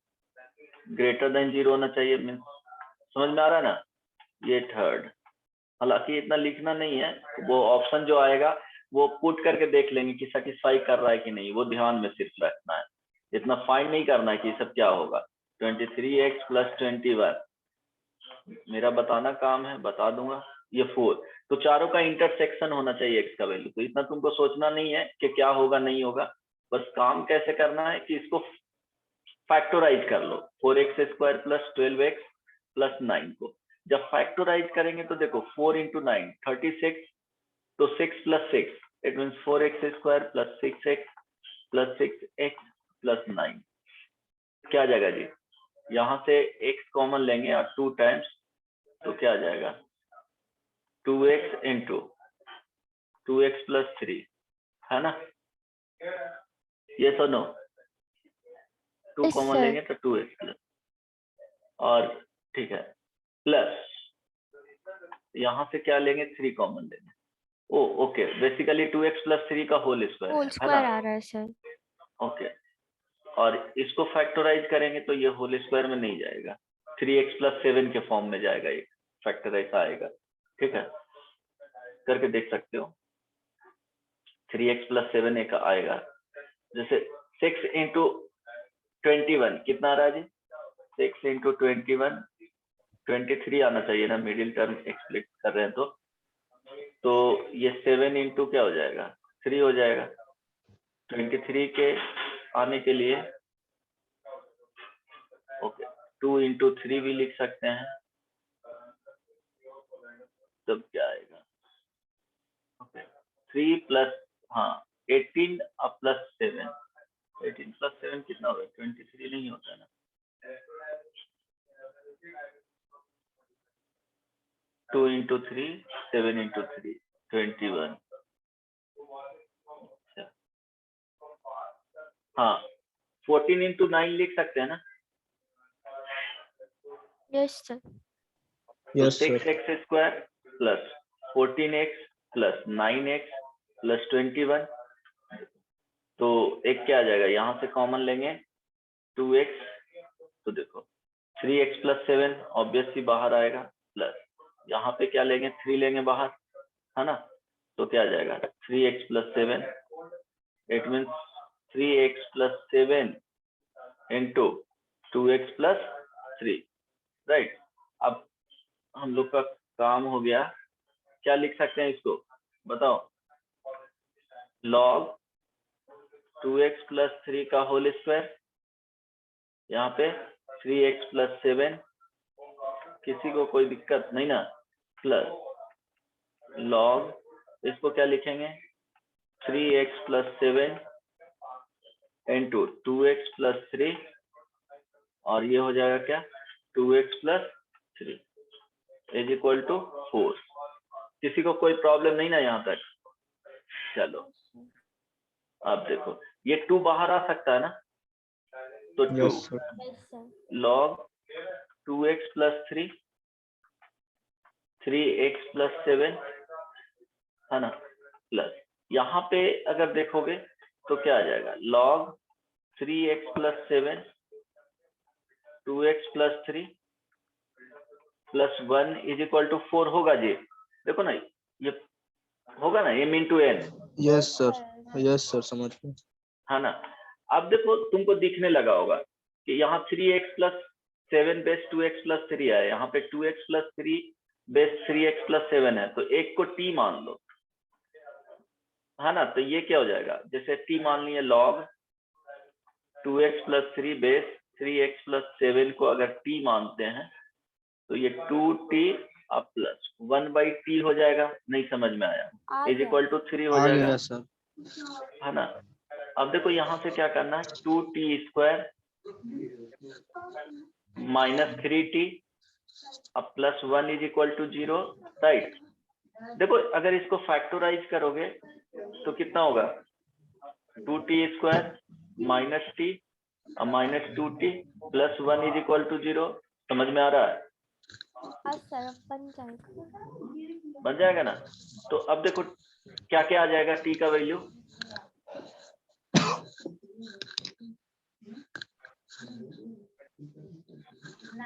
greater than 0 होना चाहिए, मीन्स समझ में आ रहा है ना, ये थर्ड, हालांकि इतना लिखना नहीं है, वो ऑप्शन जो आएगा वो पुट करके देख लेंगे कि सेटिस्फाई कर रहा है कि नहीं, वो ध्यान में सिर्फ रखना है, इतना फाइंड नहीं करना है कि ये सब क्या होगा। 23x प्लस 21 मेरा बताना काम है, बता दूंगा, ये 4, तो चारों का इंटरसेक्शन होना चाहिए x का वैल्यू, तो इतना तुमको सोचना नहीं है कि क्या होगा नहीं होगा, बस काम कैसे करना है कि इसको फैक्टोराइज कर लो, 4x square plus 12x plus 9 को जब फैक्टोराइज करेंगे तो देखो 4 इंटू 9 36, तो 6 plus 6 it mean 4x square plus 6x plus 6x plus 9, क्या आ जाएगा जी, यहाँ से x कॉमन लेंगे और 2 टाइम्स, तो क्या आ जाएगा 2x इंटू 2x प्लस 3, है ना, ये तो नो, 2 Yes, कॉमन sir. लेंगे तो 2x प्लस, और ठीक है प्लस यहाँ से क्या लेंगे 3 कॉमन लेंगे। ओ ओके, बेसिकली 2x प्लस 3 का होल स्क्वायर होल है स्क्वायर ना। आ रहा है सर। ओके, और इसको फैक्टराइज करेंगे तो ये होल स्क्वायर में नहीं जाएगा, 3x प्लस 7 के फॉर्म में जाएगा, एक फैक्टर ऐसा आएगा। ठीक है, करके देख सकते हो, 3x प्लस 7 एक आएगा। जैसे 6 इंटू 21 कितना आ रहा है जी? 6 इंटू 21 23 आना चाहिए ना, मिडिल टर्म एक्सप्लिट कर रहे हैं तो ये 7 इंटू क्या हो जाएगा 3 हो जाएगा। 23 के आने के लिए ओके 2 इंटू 3 भी लिख सकते हैं, तब क्या आएगा ओके 3 प्लस हाँ 18 प्लस 7, 18 प्लस 7 कितना होगा 23 नहीं होता ना। 2 इंटू 3 7 इंटू 3 21। हाँ 14 इंटू 9 लिख सकते हैं ना। Yes sir. तो yes sir. 6x square plus 14x plus 9x plus 21, तो एक क्या आ जाएगा, यहाँ से कॉमन लेंगे 2x, तो देखो 3x प्लस 7 ऑब्वियसली बाहर आएगा, प्लस यहाँ पे क्या लेंगे 3 लेंगे बाहर, है ना, तो क्या आ जाएगा 3x plus 7, it means 3x plus 7 into 2x plus 3, right. अब हम लोग का काम हो गया, क्या लिख सकते हैं इसको बताओ, log 2x प्लस 3 का होल स्क्वायर, यहाँ पे 3x प्लस 7, किसी को कोई दिक्कत नहीं ना, प्लस log इसको क्या लिखेंगे 3x plus 7 into 2x plus 3, और ये हो जाएगा क्या 2x plus 3 is equal to 4। किसी को कोई प्रॉब्लम नहीं ना यहाँ तक? चलो अब देखो ये 2 बाहर आ सकता है ना, तो 2 yes sir. Yes sir. log 2x plus 3 3x plus 7 है ना, प्लस यहाँ पे अगर देखोगे तो क्या आ जाएगा log 3x plus 7 2x plus 3 plus 1 is equal to 4 होगा जी। देखो ना ये होगा ना m into n, yes sir. Yes sir, समझ गए। है ना। अब देखो तुमको दिखने लगा होगा कि यहाँ 3x plus 7 base 2x plus 3 है, यहाँ पे 2x plus 3 base 3x plus 7 है, तो एक को t मान लो, है ना, तो ये क्या हो जाएगा, जैसे t मान लिए log 2x plus 3 base 3x plus 7 को अगर t मानते हैं तो ये 2t अब प्लस 1/t हो जाएगा, नहीं समझ में आया, इज इक्वल टू 3 हो आ जाएगा, गया सर। है ना। अब देखो यहाँ से क्या करना है 2t स्क्वायर माइनस 3t अब plus 1 is equal to 0, right. देखो अगर इसको फैक्टराइज करोगे तो कितना होगा 2t square minus t minus 2t plus 1 is equal to 0, समझ में आ रहा है? सर बन जाएगा। बन जाएगा ना। तो अब देखो क्या क्या आ जाएगा t का value,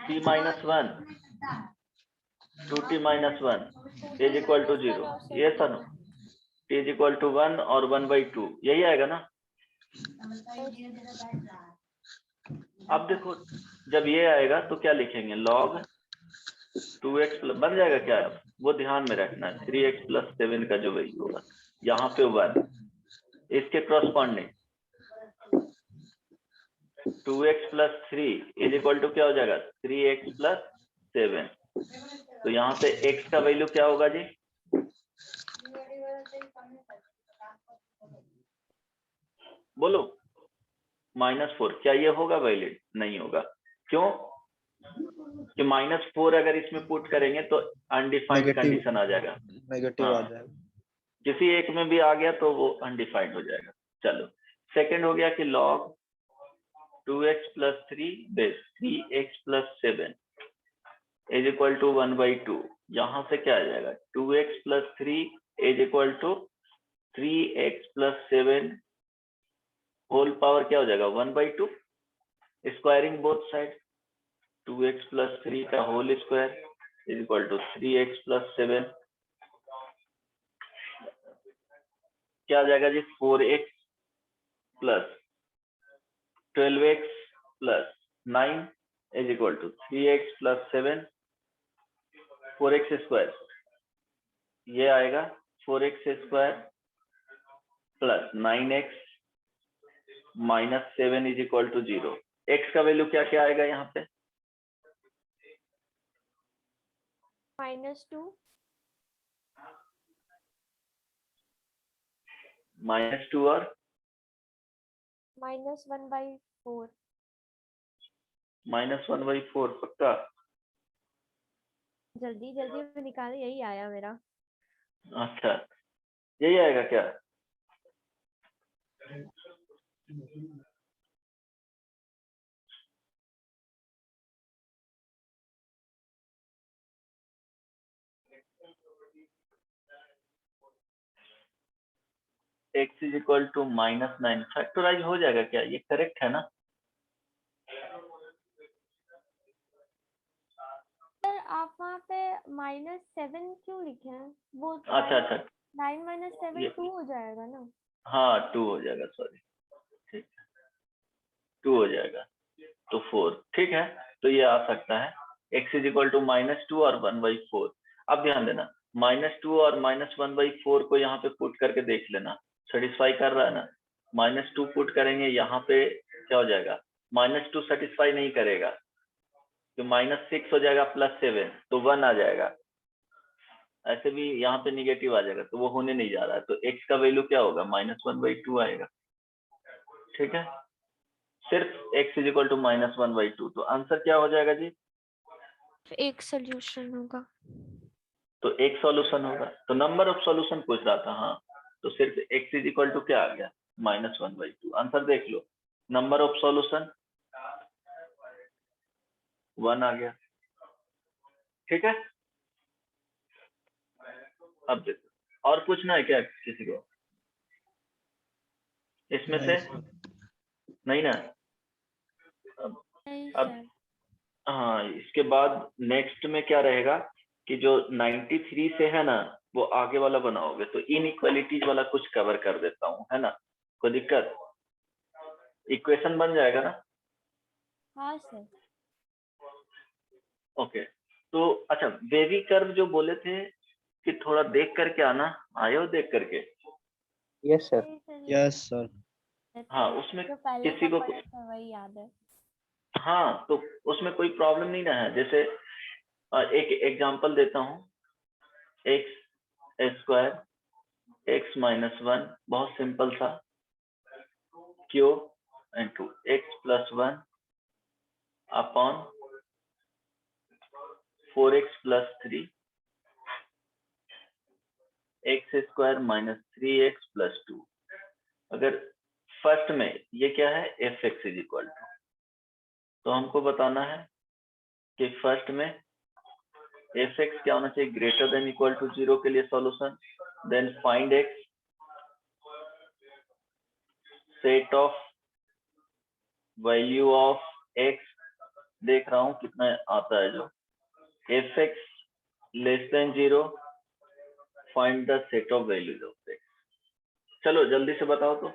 t minus 1 2t minus 1 is equal to 0, ये sir t is equal to 1 और 1/2, यही आएगा ना। अब देखो जब ये आएगा तो क्या लिखेंगे log 2x प्लस, बन जाएगा क्या, वो ध्यान में रखना है 3x प्लस 7 का जो वैल्यू होगा यहाँ पे 1, इसके corresponding 2x plus 3 is equal to क्या हो जाएगा 3x प्लस 7, तो यहाँ पे x का वैल्यू क्या होगा जी, बोलो -4, क्या ये होगा वैलिड? नहीं होगा, क्यों कि -4 अगर इसमें पुट करेंगे तो अनडिफाइंड नेगेटिव कंडीशन आ जाएगा, नेगेटिव आ हाँ। जाएगा। किसी एक में भी आ गया तो वो अनडिफाइंड हो जाएगा। चलो सेकंड हो गया कि log 2x plus 3 base 3x plus 7 is equal to 1/2। यहाँ से क्या आ जाएगा 2x plus 3 is equal to 3x plus 7 whole power क्या हो जाएगा 1/2। Squaring both side 2x plus 3 का whole square is equal to 3x plus 7 क्या आ जाएगा जी 4x plus 12x plus 9 is equal to 3x plus 7 4x square ये आएगा 4x square plus 9x minus 7 is equal to 0। x का वैल्यू क्या क्या आएगा यहाँ पे -2 -2 और -1/4 -1/4 पक्का। जल्दी जल्दी में निकाले यही आया मेरा। अच्छा यही आएगा क्या x is equal to -9 factorise हो जाएगा क्या ये करेक्ट है ना सर आप वहाँ पे -7 क्यों लिखे हैं वो अच्छा अच्छा 9 - 7 ये- 2 हो जाएगा ना। हाँ 2 हो जाएगा सॉरी ठीक है 2 हो जाएगा तो 4 ठीक है तो ये आ सकता है x इज इक्वल टू -2 और 1/4। अब ध्यान देना -2 और -1/4 को यहाँ पे पुट करके देख लेना सेटिस्फाई कर रहा है ना -2 पुट करेंगे यहाँ पे क्या हो जाएगा -2 सेटिस्फाई नहीं करेगा तो -6 हो जाएगा प्लस 7 तो 1 आ जाएगा ऐसे भी यहाँ पे निगेटिव आ जाएगा तो वो होने नहीं जा रहा है तो x का वैल्यू क्या होगा -1/2 आएगा ठीक है सिर्फ x इज इक्वल टू -1/2 तो आंसर क्या हो जाएगा जी एक सॉल्यूशन होगा तो एक सॉल्यूशन होगा तो नंबर ऑफ सॉल्यूशन पूछ रहा था हाँ तो सिर्फ x इज इक्वल टू क्या आ गया -1/2 आंसर देख लो नंबर ऑफ सॉल्यूशन 1 आ गया ठीक है अब देखो और पूछना है क्या किसी को इसमें से नहीं ना नहीं अब सर हाँ इसके बाद नेक्स्ट में क्या रहेगा कि जो 93 से है ना वो आगे वाला बनाओगे तो इनइक्वालिटीज वाला कुछ कवर कर देता हूँ है ना कोई दिक्कत इक्वेशन बन जाएगा ना हाँ सर ओके तो अच्छा बेबी कर्व जो बोले थे कि थोड़ा देख करके आना आए हो देख करके यस सर। यस सर हाँ उसमें जो पहले किसी का को पढ़ा था वही याद है। हाँ तो उसमें कोई प्रॉब्लम नहीं ना है जैसे एक एग्जांपल देता हूँ x स्क्वायर x - 1 बहुत सिंपल सा Q into x plus 1 upon 4x plus 3 x square minus 3x plus 2 अगर फर्स्ट में ये क्या है fx इज इक्वल टू तो हमको बताना है कि फर्स्ट में fx क्या होना चाहिए ग्रेटर देन इक्वल टू 0 के लिए solution then find x set of value of x देख रहा हूं कितना आता है जो fx less than 0 find the set of values of x चलो जल्दी से बताओ तो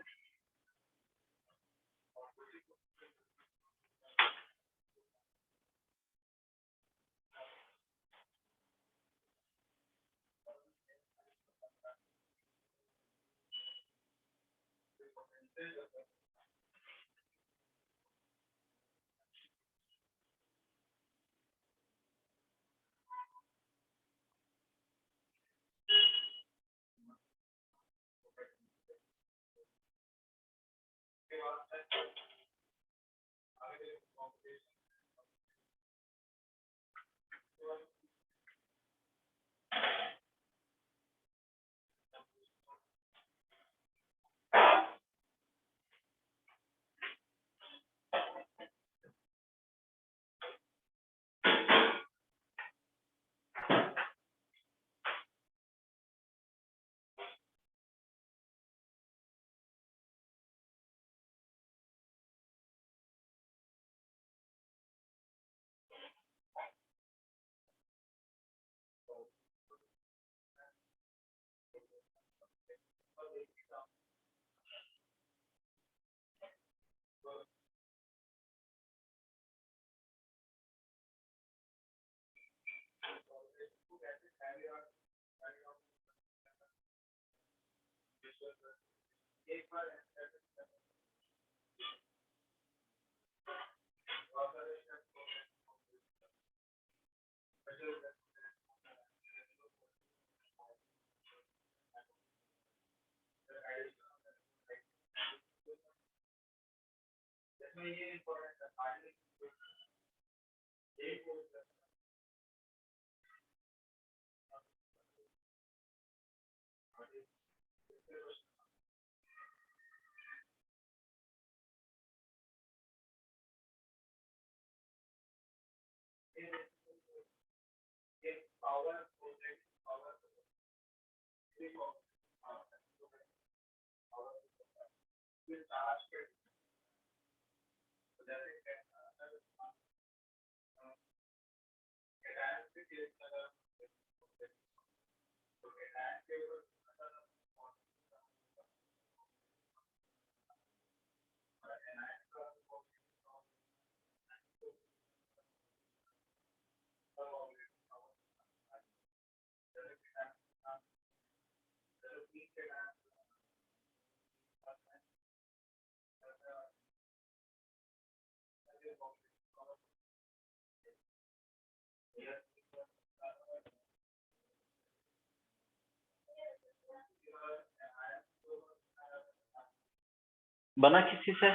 बना किसी से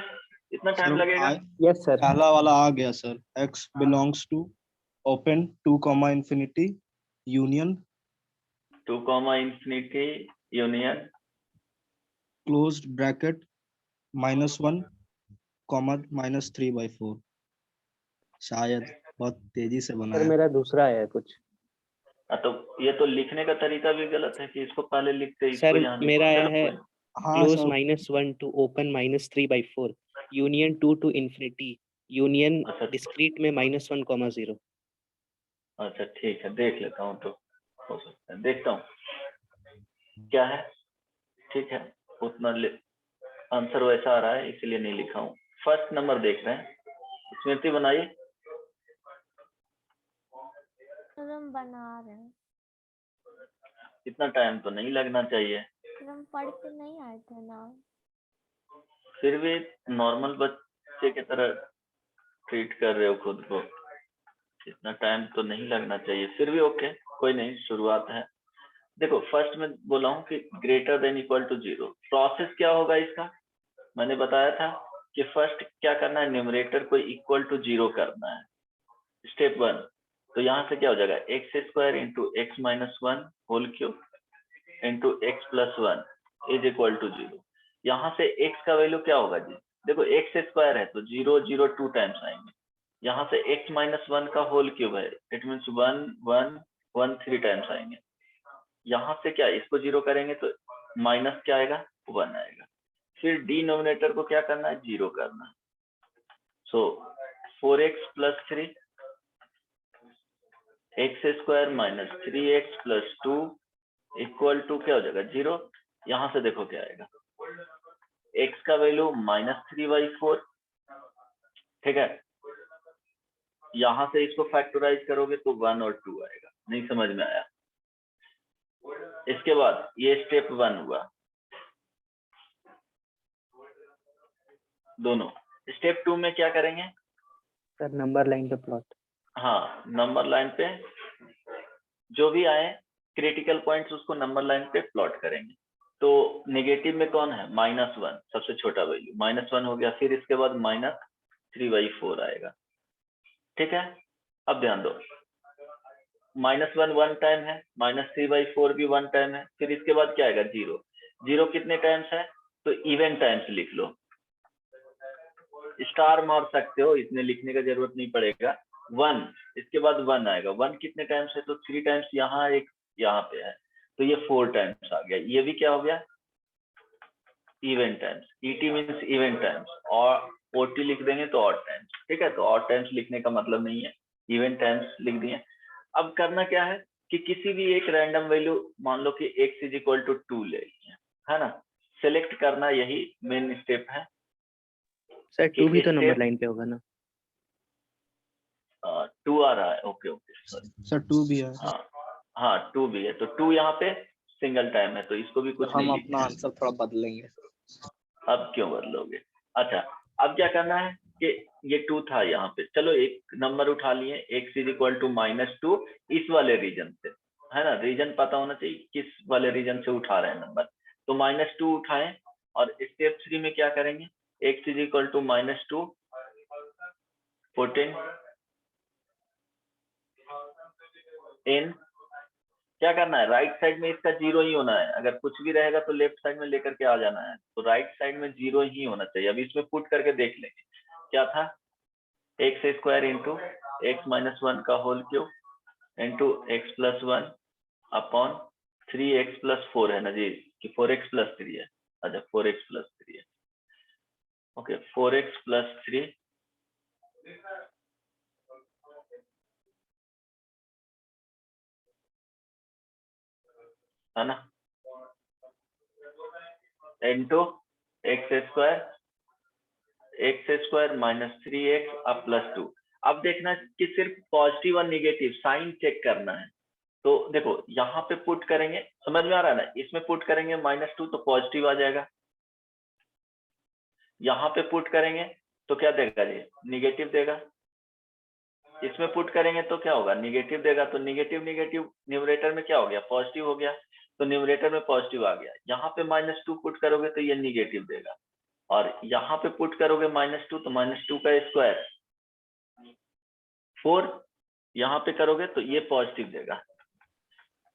इतना टाइम सर लगेगा? Yes, sir. पहला वाला आ गया sir, x belongs to open 2 comma infinity union 2 comma infinity union closed bracket -1 comma -3/4। शायद बहुत तेजी से सर बनाया। मेरा दूसरा है कुछ। तो ये तो लिखने का तरीका भी गलत है कि इसको पहले लिखते इसको सर यहाँ मेरा आया है हाँ close sir, -1 to open -3/4 union 2 to infinity union अच्छा। डिस्क्रीट में -1,0। अच्छा ठीक है, देख लेता हूँ तो हो सकता है, देखता हूँ क्या है। ठीक है, उतना आंसर वैसा आ रहा है इसलिए नहीं लिखा हूँ। फर्स्ट नंबर देख रहे हैं, स्मृति बनाइए। सर हम बना रहे हैं। इतना टाइम तो नहीं लगना चाहिए, सर हम पढ़ के नहीं आए थे ना। फिर भी नॉर्मल बच्चे की तरह ट्रीट कर रहे हो खुद को, इतना टाइम तो नहीं लगना चाहिए। फिर भी ओके, कोई नहीं, शुरुआत है। देखो फर्स्ट में बोला हूँ कि greater than equal to 0। Process क्या होगा इसका, मैंने बताया था कि फर्स्ट क्या करना है, न्यूमरेटर को इक्वल टू 0 करना है, स्टेप 1। तो यहाँ से क्या हो जाएगा, x² into x minus 1 whole cube into x+1 is equal to 0। यहाँ से x का वैल्यू क्या होगा जी, देखो x² है तो 0 0 2 टाइम्स आएंगे। यहाँ से x माइनस 1 का होल क्यूब है, इट मीन्स 1 1 1 3 टाइम्स आएंगे। यहाँ से क्या, इसको 0 करेंगे तो माइनस क्या आएगा, 1 आएगा। फिर डिनोमिनेटर को क्या करना है, 0 करना है। सो 4x + 3 x² minus 3x + 2 equal to क्या हो जाएगा, 0। यहाँ से देखो क्या आएगा, x का वैल्यू -3/4। ठीक है, यहाँ से इसको फैक्टराइज करोगे तो 1 और 2 आएगा। नहीं समझ में आया? इसके बाद ये स्टेप 1 हुआ, दोनों। स्टेप 2 में क्या करेंगे, सर नंबर लाइन पे प्लॉट। हाँ, नंबर लाइन पे जो भी आए क्रिटिकल पॉइंट्स उसको नंबर लाइन पे प्लॉट करेंगे। तो नेगेटिव में कौन है, -1 सबसे छोटा वैल्यू, -1 हो गया। फिर इसके बाद -3/4 आएगा। ठीक है, अब ध्यान दो, -1 1 टाइम है, -3/4 भी 1 टाइम है। फिर इसके बाद क्या आएगा, 0 0 कितने टाइम्स है, तो इवन टाइम्स लिख लो, स्टार मार सकते हो, इतने लिखने का जरूरत नहीं पड़ेगा। 1 इसके बाद 1 आएगा, 1 कितने टाइम्स है, तो 3 टाइम्स यहाँ एक यहाँ पे है, तो ये 4 टाइम्स आ गया। ये भी क्या हो गया, even times. ET means even times, और ओटी लिख देंगे तो ऑड टाइम्स। ठीक है, तो ऑड टाइम्स लिखने का मतलब नहीं है, इवन टाइम्स लिख दिए। अब करना क्या है कि किसी भी एक रैंडम वैल्यू, मान लो कि x = 2 ले लिया है ना, सेलेक्ट करना, यही मेन स्टेप है। सर 2 भी तो step- नंबर लाइन पे होगा ना। 2 आ रहा है, ओके ओके सॉरी, सर 2 भी है। हाँ हाँ 2 भी है, तो 2 यहाँ पे सिंगल टाइम है, तो इसको भी कुछ हम नहीं अपना लिखना है। आंसर थोड़ा बदलेंगे। अब क्यों बदलोगे? अच्छा, अब क्या करना है कि ये 2 था यहाँ पे, चलो एक नंबर उठा लिए, x इज इक्वल टू -2 इस वाले रीजन से, है ना, रीजन पता होना चाहिए किस वाले रीजन से उठा रहे हैं नंबर, तो -2 उठाएं और स्टेप 3 में क्या करेंगे, x इज इक्वल टू -2 14 इन, क्या करना है, राइट साइड में इसका 0 ही होना है, अगर कुछ भी रहेगा तो लेफ्ट साइड में लेकर के आ जाना है, तो राइट साइड में 0 ही होना चाहिए। अब इसमें पुट करके देख लेंगे क्या था, x square into x minus 1 का whole cube into x plus 1 upon 3x plus 4 है ना जी, कि 4x प्लस 3 है, अच्छा 4x प्लस 3 है, ओके 4x प्लस 3 है ना, into x square minus 3x अब प्लस 2। अब देखना कि सिर्फ पॉजिटिव और निगेटिव साइन चेक करना है, तो देखो यहाँ पे पुट करेंगे, समझ में आ रहा है ना, इसमें पुट करेंगे -2 तो पॉजिटिव आ जाएगा, यहाँ पे पुट करेंगे तो क्या देगा जी, निगेटिव देगा, इसमें पुट करेंगे तो क्या होगा, निगेटिव देगा, तो निगेटिव निगेटिव न्यूमरेटर में क्या हो गया, पॉजिटिव हो गया, तो न्यूमरेटर में पॉजिटिव आ गया, यहाँ पे -2 पुट करोगे तो ये निगेटिव देगा, और यहाँ पे पुट करोगे -2 तो -2 का स्क्वायर 4, यहाँ पे करोगे तो ये पॉजिटिव देगा,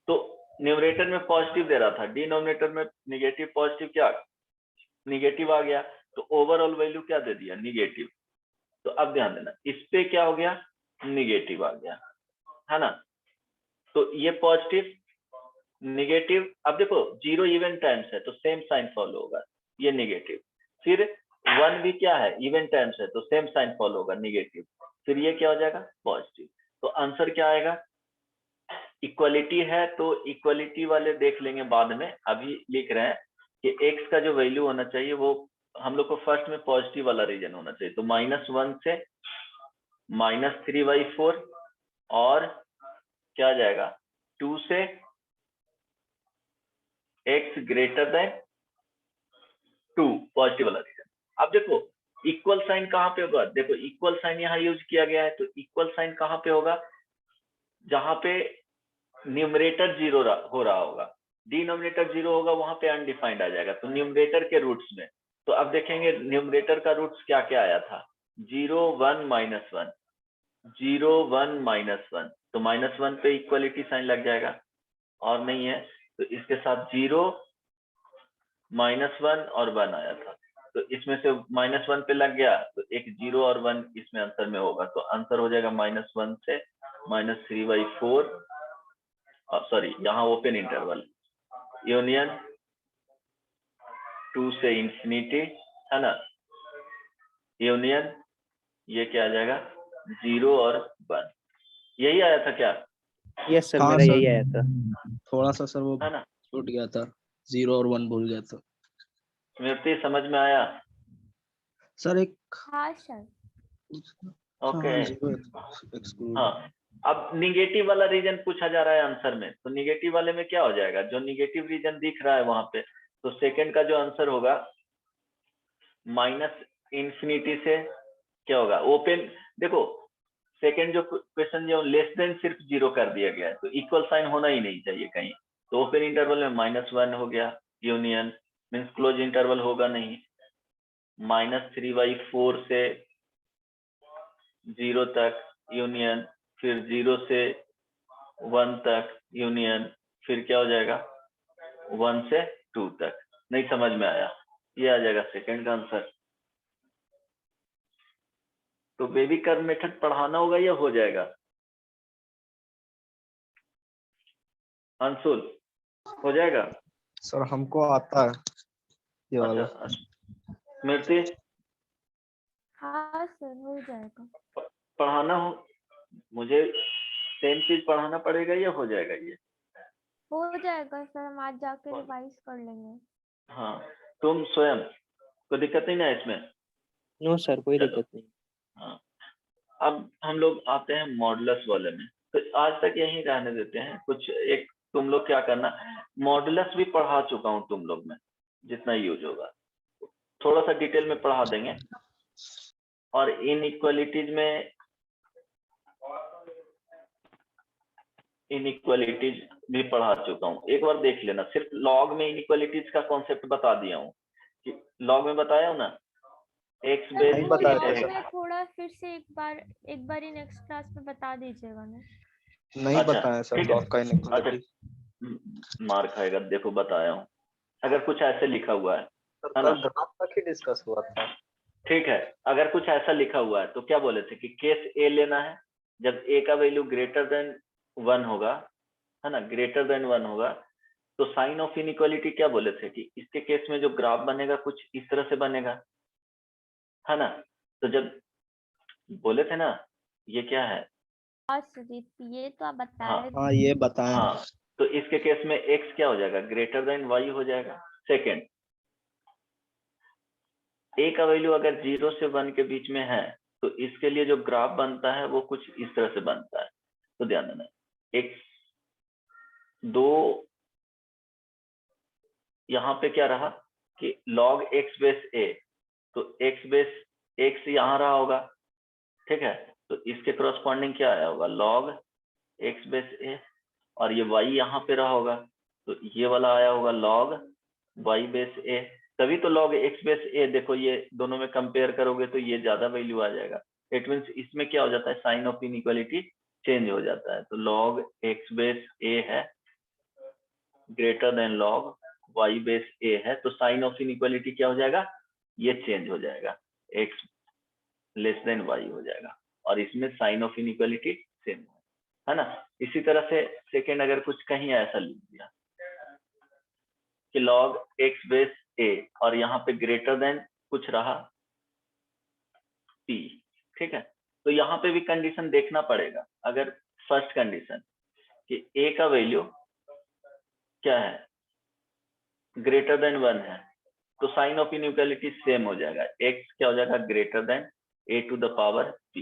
तो न्यूमरेटर में पॉजिटिव दे रहा था, डिनोमिनेटर में निगेटिव पॉजिटिव क्या निगेटिव आ गया, तो ओवरऑल वैल्यू क्या दे दिया, निगेटिव। तो अब ध्यान देना इस पे क्या हो गया, निगेटिव आ गया, है ना, तो ये पॉजिटिव निगेटिव, अब देखो 0 इवन टाइम्स है तो सेम साइन फॉलो होगा, ये निगेटिव, फिर 1 भी क्या है, इवन टाइम्स है तो सेम साइन फॉलो होगा, निगेटिव, फिर ये क्या हो जाएगा, पॉजिटिव। तो आंसर क्या आएगा, इक्वलिटी है तो इक्वलिटी वाले देख लेंगे बाद में, अभी लिख रहे हैं कि x का जो वैल्यू होना चाहिए वो हम लोग को फर्स्ट में पॉजिटिव वाला रीजन होना चाहिए, तो -1 से -3/4 और क्या आ जाएगा 2 से x ग्रेटर देन 2, पॉजिटिव वाला रीजन। अब देखो इक्वल साइन कहाँ पे होगा, देखो इक्वल साइन यहाँ यूज किया गया है, तो इक्वल साइन कहाँ पे होगा, जहां पे न्यूमरेटर 0 हो रहा होगा, डिनोमिनेटर 0 होगा वहां पे अनडिफाइंड आ जाएगा, तो न्यूमरेटर के रूट्स में, तो अब देखेंगे न्यूमरेटर का रूट्स क्या क्या आया था, 0 1 -1 0 1 -1, तो -1 पे इक्वलिटी साइन लग जाएगा, और नहीं है तो इसके साथ 0 -1 और 1 आया था, तो इसमें से -1 पे लग गया तो एक 0 और 1 इसमें आंसर में होगा, तो आंसर हो जाएगा -1 से -3/4, सॉरी यहाँ ओपन इंटरवल यूनियन 2 से इंफिनिटी, है ना, यूनियन ये क्या आ जाएगा 0 और 1, यही आया था क्या, यस सर, हाँ मेरा सर, यही आया था। थोड़ा सा सर वो है ना, छूट गया था, 0 और 1 भूल गया था स्मृति समझ में आया, सर। एक हाँ सर। ओके, हाँ, 0 एक्सक्लूड। हाँ अब निगेटिव वाला रीजन पूछा जा रहा है आंसर में, तो निगेटिव वाले में क्या हो जाएगा, जो निगेटिव रीजन दिख रहा है वहां पे, तो सेकंड का जो आंसर होगा -इंफिनिटी से क्या होगा ओपन, देखो सेकंड जो क्वेश्चन जो लेस देन सिर्फ 0 कर दिया गया है, तो इक्वल साइन होना ही नहीं चाहिए कहीं, तो ओपन इंटरवल में -1 हो गया, यूनियन मीन्स क्लोज इंटरवल होगा नहीं, -3/4 से 0 तक यूनियन, फिर 0 से 1 तक यूनियन, फिर क्या हो जाएगा 1 से 2 तक, नहीं समझ में आया, ये आ जाएगा सेकंड का आंसर। तो बेबी कर्व मेथड पढ़ाना होगा या हो जाएगा, अंशुल हो जाएगा, सर हमको आता है ये वाला। अच्छा स्मृति हाँ सर, हो जाएगा। पढ़ाना हो, मुझे सेम चीज पढ़ाना पड़ेगा या हो जाएगा ये, हो जाएगा सर, हम आज जाके रिवाइज कर लेंगे। हाँ तुम स्वयं कोई दिक्कत नहीं ना इसमें, नो सर, कोई चलो। दिक्कत नहीं। हाँ अब हम लोग आते हैं मॉडुलस वाले में, तो आज तक यहीं रहने देते हैं, कुछ एक तुम लोग क्या करना, मॉडुलस भी पढ़ा चुका हूँ तुम लोग में, जितना यूज होगा थोड़ा सा डिटेल में पढ़ा देंगे। और इनइक्वालिटीज में इनइक्वालिटीज भी पढ़ा चुका हूँ, एक बार देख लेना। सिर्फ लॉग में इनइक्वालिटीज का कॉन्सेप्ट बता दिया हूँ कि लॉग में बताया हूँ ना, एक्स सर बेस नहीं वो बताया लॉग था सर। में थोड़ा फिर से एक बार ही नेक्स्ट क्लास में बता दीजिएगा ना। नहीं अच्छा, बताया सर ठीक है। लॉग का इनइक्वालिटी। मार खाएगा, देखो बताया हूँ। अगर कुछ ऐसे लिखा हुआ है सर ना, कल ग्राफ तक ही डिस्कस हुआ था। ठीक है, अगर कुछ ऐसा लिखा हुआ है तो क्या बोले थे कि केस ए लेना है, जब ए का वैल्यू ग्रेटर देन 1 होगा, है ना, ग्रेटर देन 1 होगा, तो साइन ऑफ इनइक्वालिटी क्या बोले थे कि इसके केस में जो ग्राफ बनेगा कुछ इस तरह से बनेगा, है ना। तो जब बोले थे ना, ये क्या है, और सुजीत ये तो आप बता हाँ, रहे थे। हाँ ये बताएं। हाँ, तो इसके केस में x क्या हो जाएगा, ग्रेटर देन y हो जाएगा। सेकेंड, a का वैल्यू अगर 0 से 1 के बीच में है तो इसके लिए जो ग्राफ बनता है वो कुछ इस तरह से बनता है। तो ध्यान देना, x दो, यहाँ पे क्या रहा कि log x बेस a, तो x बेस x यहाँ रहा होगा, ठीक है। तो इसके करस्पॉन्डिंग क्या आया होगा, log x बेस a, और ये y यहाँ पे रहा होगा, तो ये वाला आया होगा log y बेस a। तभी तो log x बेस a, देखो ये दोनों में कंपेयर करोगे तो ये ज्यादा वैल्यू आ जाएगा। इट मीन्स इसमें क्या हो जाता है, साइन ऑफ इनइक्वालिटी चेंज हो जाता है। तो log x बेस a है greater than log y base a है, तो साइन ऑफ इनइक्वालिटी क्या हो जाएगा, ये चेंज हो जाएगा, x लेस देन y हो जाएगा, और इसमें साइन ऑफ इनइक्वालिटी सेम है ना। इसी तरह से सेकेंड, अगर कुछ कहीं ऐसा लिख दिया कि log x बेस a और यहाँ पे ग्रेटर देन कुछ रहा p, ठीक है, तो यहाँ पे भी कंडीशन देखना पड़ेगा। अगर फर्स्ट कंडीशन कि a का वैल्यू क्या है, ग्रेटर देन 1 है, तो साइन ऑफ इनइक्वालिटी सेम हो जाएगा, x क्या हो जाएगा, greater than a to the power p।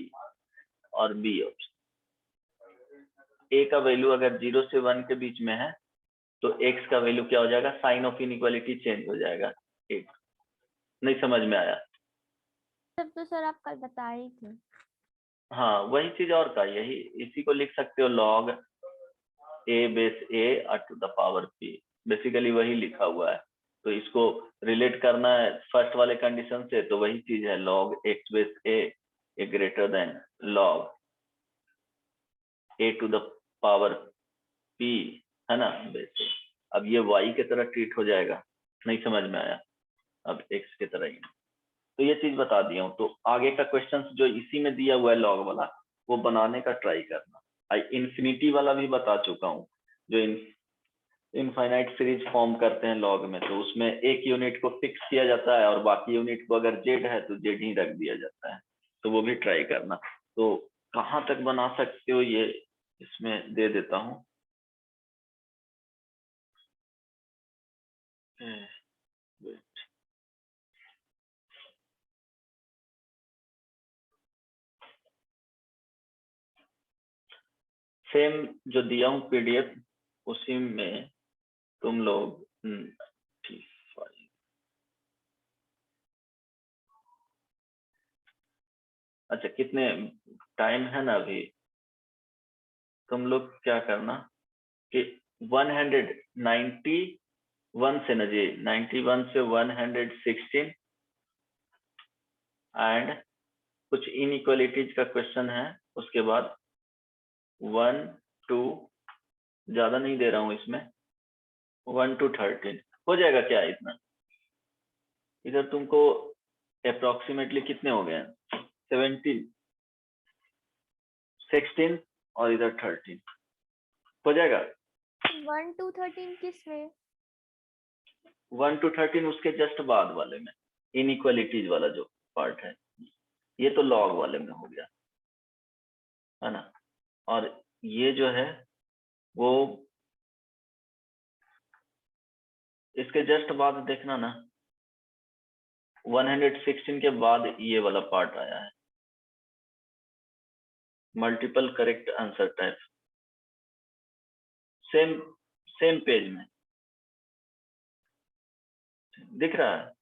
और b ऑप्शन, a का वैल्यू अगर 0 से 1 के बीच में है तो x का वैल्यू क्या हो जाएगा, साइन ऑफ इनइक्वालिटी चेंज हो जाएगा 8। नहीं समझ में आया? सब तो सर आप कल बताए ही थे। हाँ वही चीज और का, यही इसी को लिख सकते हो, log a base a to the power p, basically वही लिखा हुआ है। तो इसको रिलेट करना है फर्स्ट वाले कंडीशन से, तो वही चीज है, log x base a greater than log a to the power p, है ना, बेस। अब ये y के तरह ट्रीट हो जाएगा, नहीं समझ में आया? अब x के तरह ही, तो ये चीज बता दिया हूँ। तो आगे का क्वेश्चन जो इसी में दिया हुआ है लॉग वाला, वो बनाने का ट्राई करना। इन्फिनिटी वाला भी बता चुका हूँ, जो इनफाइनाइट सीरीज फॉर्म करते हैं लॉग में, तो उसमें एक यूनिट को फिक्स किया जाता है और बाकी यूनिट को अगर जेड है तो जेड ही रख दिया जाता है, तो वो भी ट्राई करना। तो कहाँ तक बना सकते हो ये इसमें दे देता हूँ। सेम जो दिया हूँ पीडीएफ, उसी में तुम लोग अच्छा, कितने टाइम है ना अभी, तुम लोग क्या करना कि 191 से ना जी, 91 से 116 एंड कुछ इनइक्वालिटीज का क्वेश्चन है, उसके बाद 1 2, ज्यादा नहीं दे रहा हूं इसमें, 1 to 13 हो जाएगा क्या इतना? इधर तुमको अप्रोक्सीमेटली कितने हो गए हैं, 17 16 और इधर 13 हो जाएगा। 1 to 13 किस में? 1 to 13 उसके जस्ट बाद वाले में, इनइक्वालिटीज वाला जो पार्ट है, ये तो लॉग वाले में हो गया, है ना। और ये जो है वो इसके जस्ट बाद देखना ना, 116 के बाद ये वाला पार्ट आया है, multiple correct answer type. Same same page में दिख रहा है।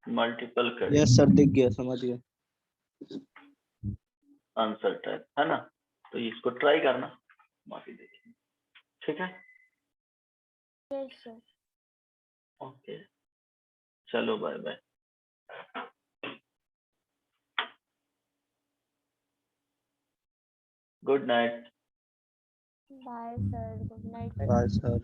मल्टीपल कर यस सर, दिख गया, समझ गया। आंसर टाइप है ना, तो इसको ट्राई करना, बाकी देखिए। ठीक है, यस सर। ओके, चलो bye bye. Good night. Bye sir, good night. Bye sir.